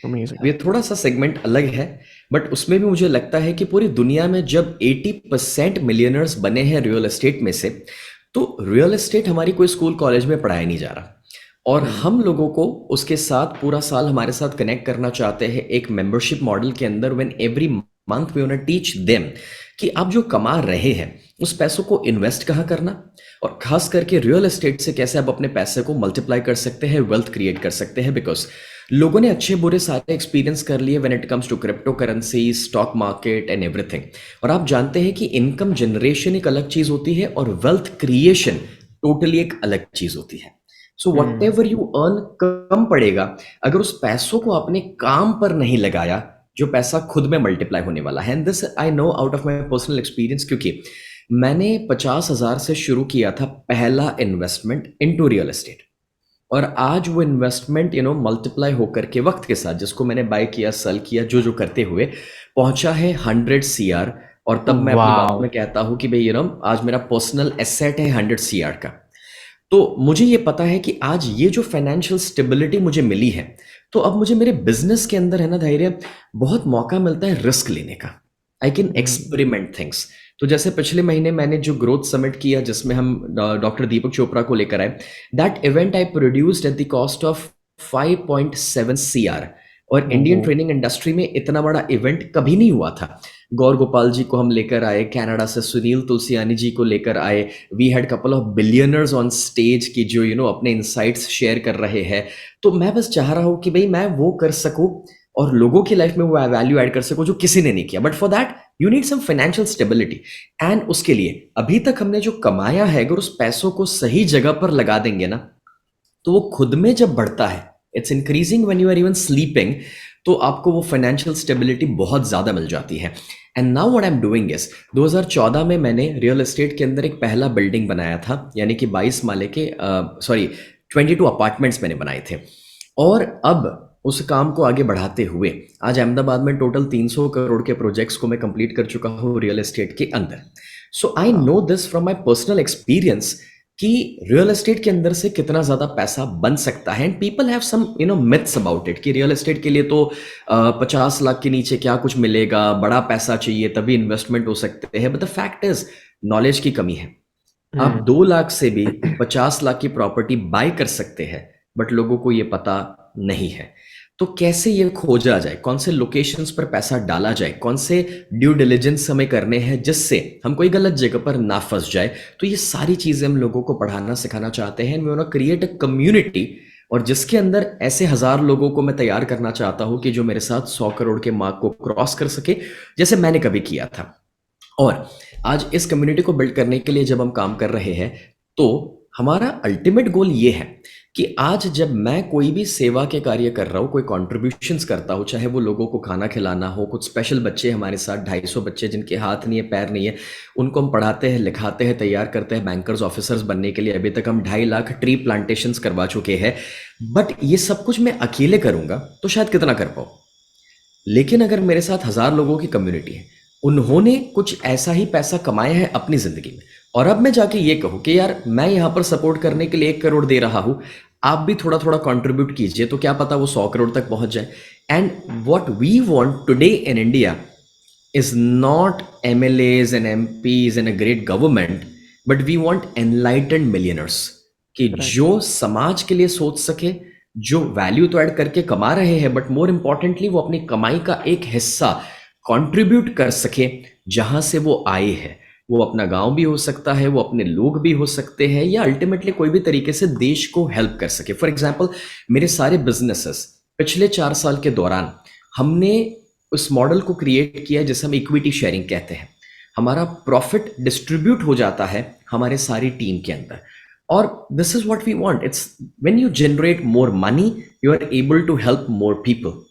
अमेजिंग। ये थोड़ा सा सेगमेंट अलग है, बट उसमें भी मुझे लगता है कि पूरी दुनिया में जब 80% मिलियनर्स बने हैं रियल एस्टेट में से, तो रियल एस्टेट हमारी कोई स्कूल कॉलेज में पढ़ाया नहीं जा रहा, और हम लोगों को उसके साथ पूरा साल हमारे साथ कनेक्ट करना चाहते हैं एक मेंबरशिप मॉडल के अंदर। When every month we want to teach them कि आप जो कमा रहे हैं उस पैसों को इन्वेस्ट कहाँ करना, और खास करके रियल एस्टेट से कैसे आप अपने पैसे को मल्टीप्लाई कर सकते हैं, वेल्थ क्रिएट कर सकते हैं। बिकॉज लोगों ने अच्छे बुरे सारे एक्सपीरियंस कर लिए when it comes to crypto currency, stock market and everything. और आप जानते हैं कि इनकम जनरेशन एक अलग चीज होती है और वेल्थ क्रिएशन टोटली एक अलग चीज होती है। So whatever you earn कम पड़ेगा अगर उस पैसों को आपने काम पर नहीं लगाया, जो पैसा खुद में मल्टीप्लाई होने वाला है। And this I know out of my personal experience, क्योंकि मैंने 50,000 से शुरू किया था पहला इन्वेस्टमेंट इनटू रियल एस्टेट। और आज वो इन्वेस्टमेंट मल्टीप्लाई होकर के वक्त के साथ, जिसको मैंने बाय किया, सेल किया, जो जो करते हुए पहुंचा है 100 CR। और तब मैं अपनी बात वाओ। में कहता हूँ कि भाई आज मेरा पर्सनल एसेट है 100 CR का। तो मुझे ये पता है कि आज ये जो फाइनेंशियल स्टेबिलिटी मुझे मिली है, तो अब मुझे मेरे बिजनेस के अंदर है ना धैर्य, बहुत मौका मिलता है रिस्क लेने का। I can experiment things. तो जैसे पिछले महीने मैंने जो ग्रोथ समिट किया, जिसमें हम डॉक्टर दीपक चोपड़ा को लेकर आए, that event I produced at the cost of 5.7 CR। और इंडियन ट्रेनिंग इंडस्ट्री में इतना बड़ा इवेंट कभी नहीं हुआ था। गौर गोपाल जी को हम लेकर आए, कनाडा से सुनील तुलसियानी जी को लेकर आए। We had couple of billionaires on stage की जो अपने इनसाइट्स शेयर कर रहे हैं। तो मैं बस चाह रहा हूँ कि भाई मैं वो कर सकूँ और लोगों की लाइफ में वो वैल्यू ऐड कर सकूँ जो किसी ने नहीं किया। But for that you need some financial stability. And उसके लिए अभी तक हमने जो कमाया है, अगर उस पैसों को सही जगह पर लगा देंगे ना, तो वो खुद में जब बढ़ता है, it's increasing when you are even sleeping, तो आपको वो फाइनेंशियल स्टेबिलिटी बहुत ज़्यादा मिल जाती है। And now what I am doing is, 2014 में मैंने रियल एस्टेट के अंदर एक पहला बिल्डिंग बनाया था, यानी कि 22 माले के 22 अपार्टमेंट्स मैंने बनाए थे। और अब उस काम को आगे बढ़ाते हुए आज अहमदाबाद में टोटल 300 करोड़ के प्रोजेक्ट्स को मैं कंप्लीट कर चुका हूँ रियल एस्टेट के अंदर। So I know this from my personal experience कि रियल एस्टेट के अंदर से कितना ज्यादा पैसा बन सकता है। And people have some myths about it कि रियल एस्टेट के लिए तो 50 लाख के नीचे क्या कुछ मिलेगा, बड़ा पैसा चाहिए तभी इन्वेस्टमेंट हो सकते हैं। But the fact is knowledge की कमी है। आप 2 लाख से भी 50 लाख की प्रॉपर्टी बाय कर सकते हैं, बट लोगों को ये पता नहीं है। तो कैसे ये खोजा जाए, कौन से लोकेशंस पर पैसा डाला जाए, कौन से ड्यू डिलिजेंस हमें करने हैं जिससे हम कोई गलत जगह पर ना फंस जाए, तो ये सारी चीजें हम लोगों को पढ़ाना सिखाना चाहते हैं। We want to create a community, और जिसके अंदर ऐसे 1000 लोगों को मैं तैयार करना चाहता हूं कि जो मेरे साथ 100 करोड़ के मार्क को क्रॉस कर सके, जैसे मैंने कभी किया था। और आज इस कम्युनिटी को बिल्ड करने के लिए जब हम काम कर रहे हैं, तो हमारा अल्टीमेट गोल ये है कि आज जब मैं कोई भी सेवा के कार्य कर रहा हूँ, कोई कॉन्ट्रीब्यूशंस करता हूँ, चाहे वो लोगों को खाना खिलाना हो, कुछ स्पेशल बच्चे हमारे साथ 250 बच्चे जिनके हाथ नहीं है, पैर नहीं है, उनको हम पढ़ाते हैं, लिखाते हैं, तैयार करते हैं बैंकर्स ऑफिसर्स बनने के लिए। अभी तक हम 2.5 लाख ट्री प्लांटेशंस करवा चुके हैं। बट ये सब कुछ मैं अकेले करूंगा तो शायद कितना कर पाऊँ, लेकिन अगर मेरे साथ 1000 लोगों की कम्युनिटी है, उन्होंने कुछ ऐसा ही पैसा कमाया है अपनी जिंदगी में, और अब मैं जाके ये कहूँ कि यार मैं यहाँ पर सपोर्ट करने के लिए 1 करोड़ दे रहा हूँ, आप भी थोड़ा थोड़ा कंट्रीब्यूट कीजिए, तो क्या पता वो 100 करोड़ तक पहुंच जाए। And what we want today in India is not MLAs and MPs and a great government, but we want enlightened millionaires कि जो समाज के लिए सोच सके, जो वैल्यू तो ऐड करके कमा रहे हैं, बट मोर इंपॉर्टेंटली वो अपनी कमाई का एक हिस्सा कंट्रीब्यूट कर सके जहां से वो आए हैं। वो अपना गांव भी हो सकता है, वो अपने लोग भी हो सकते हैं, या अल्टीमेटली कोई भी तरीके से देश को हेल्प कर सके। फॉर एग्जाम्पल, मेरे सारे बिजनेसेस पिछले 4 साल के दौरान हमने उस मॉडल को क्रिएट किया जिसे हम इक्विटी शेयरिंग कहते हैं। हमारा प्रॉफिट डिस्ट्रीब्यूट हो जाता है हमारे सारी टीम के अंदर, और this is what we want. It's when you generate more money, you are able to help more people,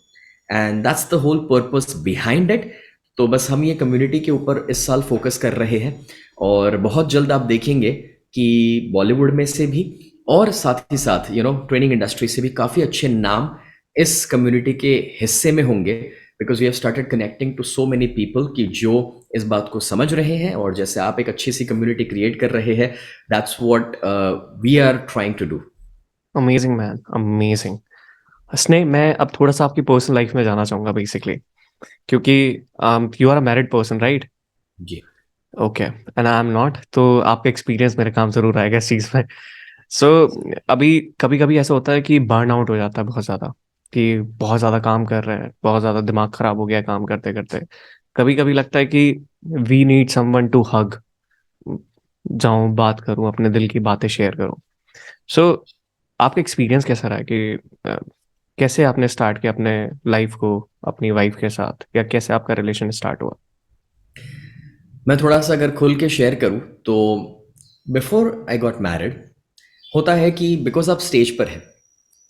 and that's the whole purpose behind it. तो बस हम ये कम्युनिटी के ऊपर इस साल फोकस कर रहे हैं, और बहुत जल्द आप देखेंगे कि बॉलीवुड में से भी और साथ ही साथ ट्रेनिंग इंडस्ट्री से भी काफ़ी अच्छे नाम इस कम्युनिटी के हिस्से में होंगे, because we have started connecting to so many people कि जो इस बात को समझ रहे हैं, और जैसे आप एक अच्छी सी कम्युनिटी क्रिएट कर रहे हैं, that's what we are trying to do. Amazing man, amazing. Sneh, मैं अब थोड़ा सा आपकी पर्सनल लाइफ में जाना चाहूंगा बेसिकली, क्योंकि you are a married person, right? जी। Okay, and I am not, तो आपका एक्सपीरियंस मेरे काम जरूर आएगा इस चीज़ में। सो अभी कभी कभी ऐसा होता है कि बर्न आउट हो जाता है बहुत ज़्यादा, कि बहुत ज़्यादा काम कर रहे हैं, बहुत ज़्यादा दिमाग खराब हो गया है काम करते करते। कभी कभी लगता है कि we need someone to hug, जाऊं बात करूं, अपने दिल की बातें शेयर करूं। सो आपका एक्सपीरियंस कैसा रहा है कि कैसे आपने स्टार्ट किया अपने लाइफ को अपनी वाइफ के साथ, या कैसे आपका रिलेशन स्टार्ट हुआ? मैं थोड़ा सा अगर खुल के शेयर करूं, तो बिफोर आई गॉट मैरिड होता है कि बिकॉज आप स्टेज पर हैं,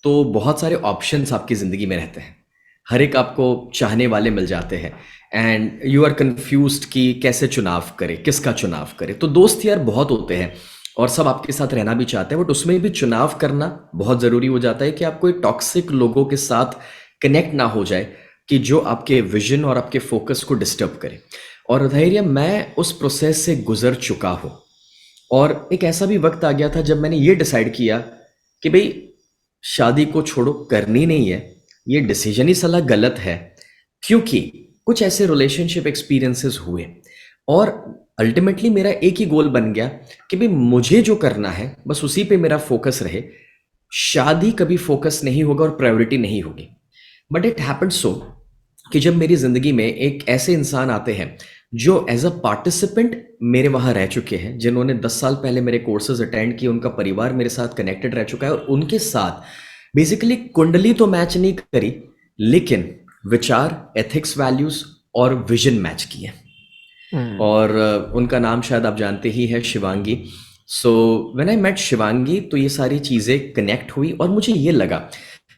तो बहुत सारे ऑप्शंस आपकी ज़िंदगी में रहते हैं। हर एक आपको चाहने वाले मिल जाते हैं, एंड यू आर कन्फ्यूज्ड कि कैसे चुनाव करें, किसका चुनाव करें। तो दोस्त यार बहुत होते हैं, और सब आपके साथ रहना भी चाहते हैं, बट उसमें भी चुनाव करना बहुत ज़रूरी हो जाता है कि आप कोई टॉक्सिक लोगों के साथ कनेक्ट ना हो जाए कि जो आपके विजन और आपके फोकस को डिस्टर्ब करे। और धैर्य, मैं उस प्रोसेस से गुजर चुका हूँ। और एक ऐसा भी वक्त आ गया था जब मैंने ये डिसाइड किया कि भाई शादी को छोड़ो, करनी नहीं है, ये डिसीजन ही साला गलत है। क्योंकि कुछ ऐसे रिलेशनशिप एक्सपीरियंसेस हुए और अल्टीमेटली मेरा एक ही गोल बन गया कि भाई मुझे जो करना है बस उसी पे मेरा फोकस रहे। शादी कभी फोकस नहीं होगा और प्रायोरिटी नहीं होगी। बट इट हैपेंड सो कि जब मेरी जिंदगी में एक ऐसे इंसान आते हैं जो एज अ पार्टिसिपेंट मेरे वहां रह चुके हैं, जिन्होंने 10 साल पहले मेरे कोर्सेज अटेंड किए, उनका परिवार मेरे साथ कनेक्टेड रह चुका है, और उनके साथ बेसिकली कुंडली तो मैच नहीं करी, लेकिन विचार, एथिक्स, वैल्यूज और विजन मैच किए। हम्म। और उनका नाम शायद आप जानते ही है, Shivangi. So when I met Shivangi, तो ये सारी चीज़ें कनेक्ट हुई और मुझे ये लगा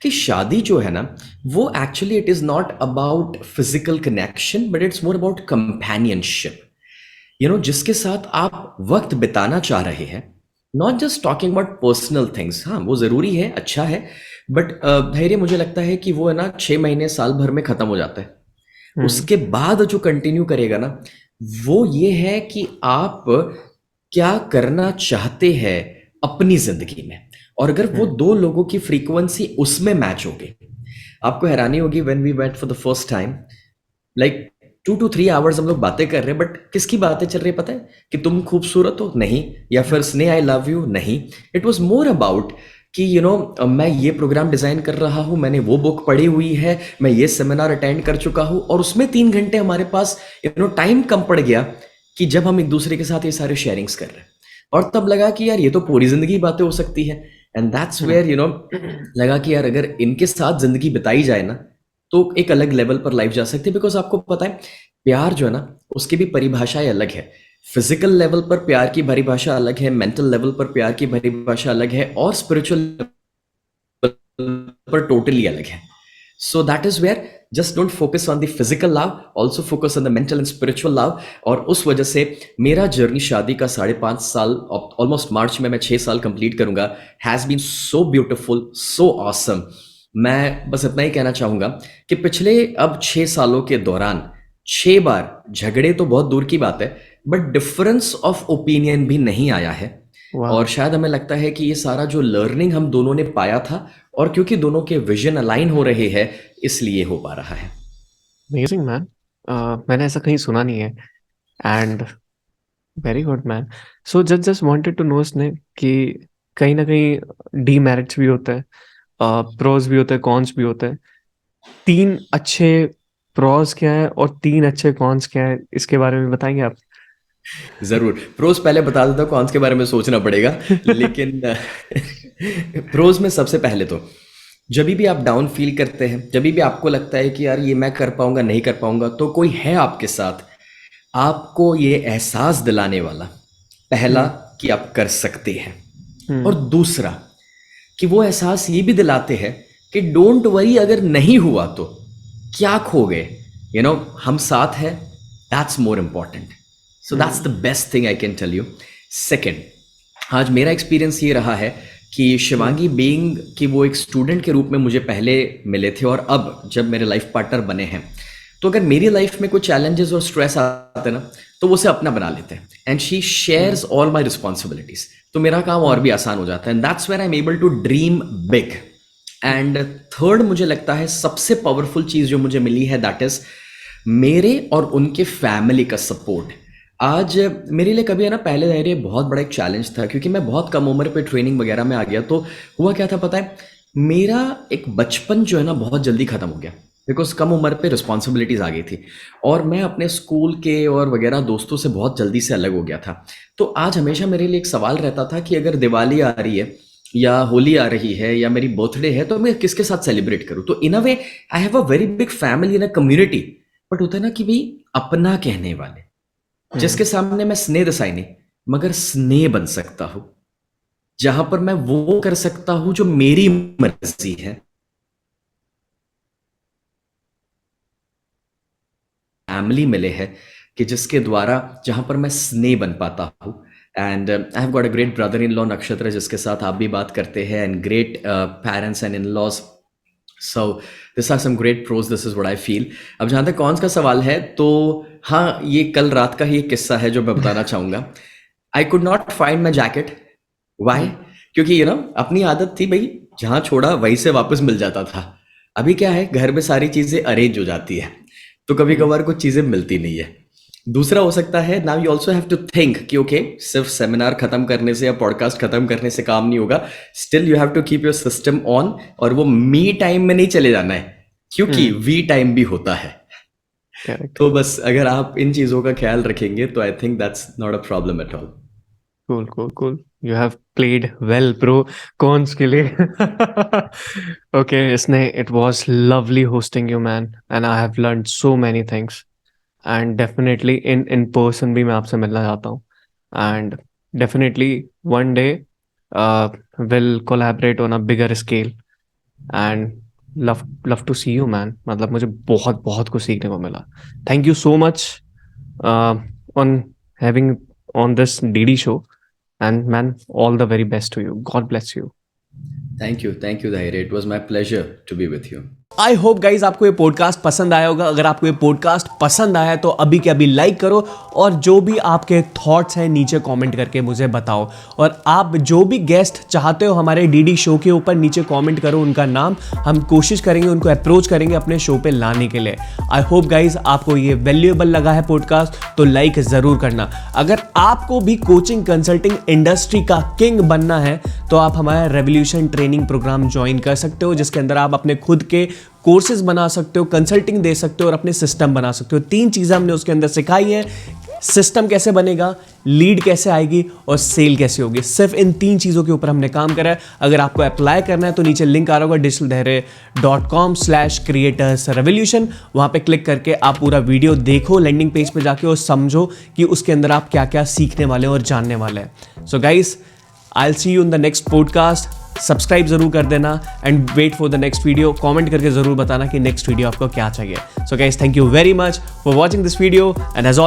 कि शादी जो है ना, वो actually it is not about physical connection, but it's more about companionship. जिसके साथ आप वक्त बिताना चाह रहे हैं, not just talking about personal things. हाँ, वो ज़रूरी है, अच्छा है, बट धैर्य, मुझे लगता है कि वो है ना 6 महीने साल भर में ख़त्म हो जाता है। हम्म। उसके बाद जो कंटिन्यू करेगा ना, वो ये है कि आप क्या करना चाहते हैं अपनी जिंदगी में। और अगर वो हम्म। दो लोगों की फ्रीक्वेंसी उसमें मैच हो गई, आपको हैरानी होगी, when we met for the first time, like 2 to 3 hours हम लोग बातें कर रहे हैं, बट किसकी बातें चल रही है पता है? कि तुम खूबसूरत हो, नहीं, या फिर स्नेह आई लव यू, नहीं। इट वॉज मोर अबाउट कि मैं ये प्रोग्राम डिजाइन कर रहा हूँ, मैंने वो बुक पढ़ी हुई है, मैं ये सेमिनार अटेंड कर चुका हूँ, और उसमें 3 घंटे हमारे पास टाइम कम पड़ गया कि जब हम एक दूसरे के साथ ये सारे शेयरिंग्स कर रहे हैं। और तब लगा कि यार ये तो पूरी जिंदगी बातें हो सकती है। एंड दैट्स वेयर लगा कि यार अगर इनके साथ जिंदगी बिताई जाए ना, तो एक अलग लेवल पर लाइफ जा सकती है। बिकॉज आपको पता है, प्यार जो है ना, उसकी भी परिभाषाएं अलग है। फिजिकल लेवल पर प्यार की परिभाषा अलग है, मेंटल लेवल पर प्यार की परिभाषा अलग है, और स्पिरिचुअल पर टोटली अलग है। So that is where just don't focus on the physical love, also focus on the mental and spiritual love. और उस वजह से मेरा जर्नी शादी का 5.5 साल, ऑलमोस्ट मार्च में मैं 6 साल कंप्लीट करूंगा, has been so beautiful, so awesome. मैं बस इतना ही कहना चाहूंगा कि पिछले अब 6 सालों के दौरान 6 बार झगड़े तो बहुत दूर की बात है, बट डिफरेंस ऑफ ओपिनियन भी नहीं आया है। वाह। और शायद हमें लगता है कि ये सारा जो लर्निंग हम दोनों ने पाया था, और क्योंकि दोनों के विजन अलाइन हो रहे हैं, इसलिए हो पा रहा है। Amazing man. मैंने ऐसा कहीं सुना नहीं है। And very good man. So just just wanted to know इसने कि कहीं ना कहीं डीमेरिट्स भी होते हैं, प्रोज भी होते हैं, कॉन्स भी होते हैं। 3 अच्छे प्रोज क्या है और 3 अच्छे कॉन्स क्या है, इसके बारे में बताएंगे आप? जरूर, प्रोज पहले बता देता हूँ, कॉन्स के बारे में सोचना पड़ेगा। लेकिन प्रोज में सबसे पहले तो, जब भी आप डाउन फील करते हैं, जब भी आपको लगता है कि यार ये मैं कर पाऊंगा नहीं कर पाऊंगा, तो कोई है आपके साथ आपको ये एहसास दिलाने वाला। पहला, हम्म। कि आप कर सकते हैं। और हम्म। दूसरा, कि वो एहसास ये भी दिलाते हैं कि डोंट वरी, अगर नहीं हुआ तो क्या खो गए, हम साथ हैं। That's more important. So that's the hmm. Best thing I can tell you. Second, आज मेरा एक्सपीरियंस ये रहा है कि हम्म। शिवांगी बीइंग कि वो एक स्टूडेंट के रूप में मुझे पहले मिले थे, और अब जब मेरे लाइफ पार्टनर बने हैं, तो अगर मेरी लाइफ में कोई चैलेंजेस और स्ट्रेस आते हैं ना, तो वो उसे अपना बना लेते हैं, and she hmm. Shares all my responsibilities. तो मेरा काम और भी हम्म। आसान हो जाता है, and that's where I am able to dream big. And third, मुझे लगता है सबसे पावरफुल चीज जो मुझे मिली है, दैट इज मेरे और उनके फैमिली का सपोर्ट। आज मेरे लिए कभी है ना, पहले धैर्य बहुत बड़ा एक चैलेंज था, क्योंकि मैं बहुत कम उम्र पे ट्रेनिंग वगैरह में आ गया। तो हुआ क्या था पता है, मेरा एक बचपन जो है ना बहुत जल्दी खत्म हो गया, बिकॉज कम उम्र पे रिस्पॉन्सिबिलिटीज आ गई थी, और मैं अपने स्कूल के और वगैरह दोस्तों से बहुत जल्दी से अलग हो गया था। तो आज हमेशा मेरे लिए एक सवाल रहता था कि अगर दिवाली आ रही है, या होली आ रही है, या मेरी बर्थडे है, तो मैं किसके साथ सेलिब्रेट करूं। तो in a way I have a very big family in a community, but होता है ना कि भाई अपना कहने वाले, हम्म। जिसके सामने मैं स्नेह रसाई नहीं, मगर स्नेह बन सकता हूं, जहां पर मैं वो कर सकता हूं जो मेरी मर्जी है। फैमिली मिले हैं कि जिसके द्वारा, जहां पर मैं स्नेह बन पाता हूं, and I have got a great brother in law Nakshatra, जिसके साथ आप भी बात करते हैं, and great parents and in laws. So this are some great pros, this is what I feel. अब जहाँ तक कौन्स का सवाल है, तो हाँ, ये कल रात का ही एक किस्सा है जो मैं बताना चाहूँगा. I could not find my jacket. Why? क्योंकि अपनी आदत थी भाई, जहाँ छोड़ा वहीं से वापस मिल जाता था. अभी क्या है, घर में सारी चीज़ें अरेंज हो जाती है, तो कभी कभार कुछ चीज़ें मिलती नहीं है. दूसरा हो सकता है, now you also have to think कि ओके, सिर्फ सेमिनार खत्म करने से या पॉडकास्ट खत्म करने से काम नहीं होगा. Still you have to keep your system on, और वो मी टाइम में नहीं चले जाना है, क्योंकि वी टाइम भी होता है. तो बस अगर आप इन चीज़ों का ख्याल रखेंगे तो I think that's not a problem at all. Cool. You have played well, bro. Cons के लिए. Okay, it was lovely hosting you, man. And I have learned so many things. And definitely in person भी मैं आपसे मिलना चाहता हूँ. And definitely one day we'll collaborate on a bigger scale. And love to see you, man. मतलब मुझे बहुत बहुत कुछ सीखने को मिला. Thank you so much on having on this DD show. And man, all the very best to you. God bless you. Thank you, Dhairy. It was my pleasure to be with you. I hope guys आपको ये podcast पसंद आया होगा. अगर आपको ये podcast पसंद आया तो अभी के अभी लाइक करो, और जो भी आपके थॉट्स हैं नीचे कमेंट करके मुझे बताओ. और आप जो भी गेस्ट चाहते हो हमारे डीडी शो के ऊपर नीचे कमेंट करो उनका नाम. हम कोशिश करेंगे, उनको अप्रोच करेंगे अपने शो पे लाने के लिए. आई होप गाइज आपको ये वैल्यूएबल लगा है पॉडकास्ट, तो लाइक ज़रूर करना. अगर आपको भी कोचिंग कंसल्टिंग इंडस्ट्री का किंग बनना है तो आप हमारा रेवोल्यूशन ट्रेनिंग प्रोग्राम ज्वाइन कर सकते हो, जिसके अंदर आप अपने खुद के कोर्सेज बना सकते हो, कंसल्टिंग दे सकते हो और अपने सिस्टम बना सकते हो. 3 चीज़ें हमने उसके अंदर सिखाई हैं. सिस्टम कैसे बनेगा, लीड कैसे आएगी और सेल कैसे होगी. सिर्फ इन 3 चीज़ों के ऊपर हमने काम करा है. अगर आपको अप्लाई करना है तो नीचे लिंक आ रहा होगा digitaldahiry.com/creatorsrevolution. वहाँ पे क्लिक करके आप पूरा वीडियो देखो लैंडिंग पेज पे जाके, और समझो कि उसके अंदर आप क्या क्या सीखने वाले हैं और जानने वाले हैं. So guys, I will see you in the next podcast. Subscribe जरूर कर देना and wait for the next video. Comment करके जरूर बताना कि नेक्स्ट वीडियो आपको क्या चाहिए. So guys, thank you very much for watching this video, and as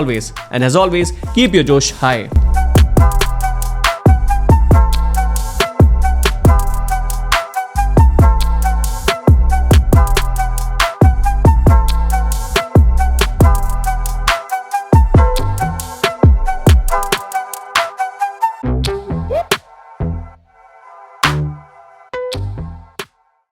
always keep your josh high.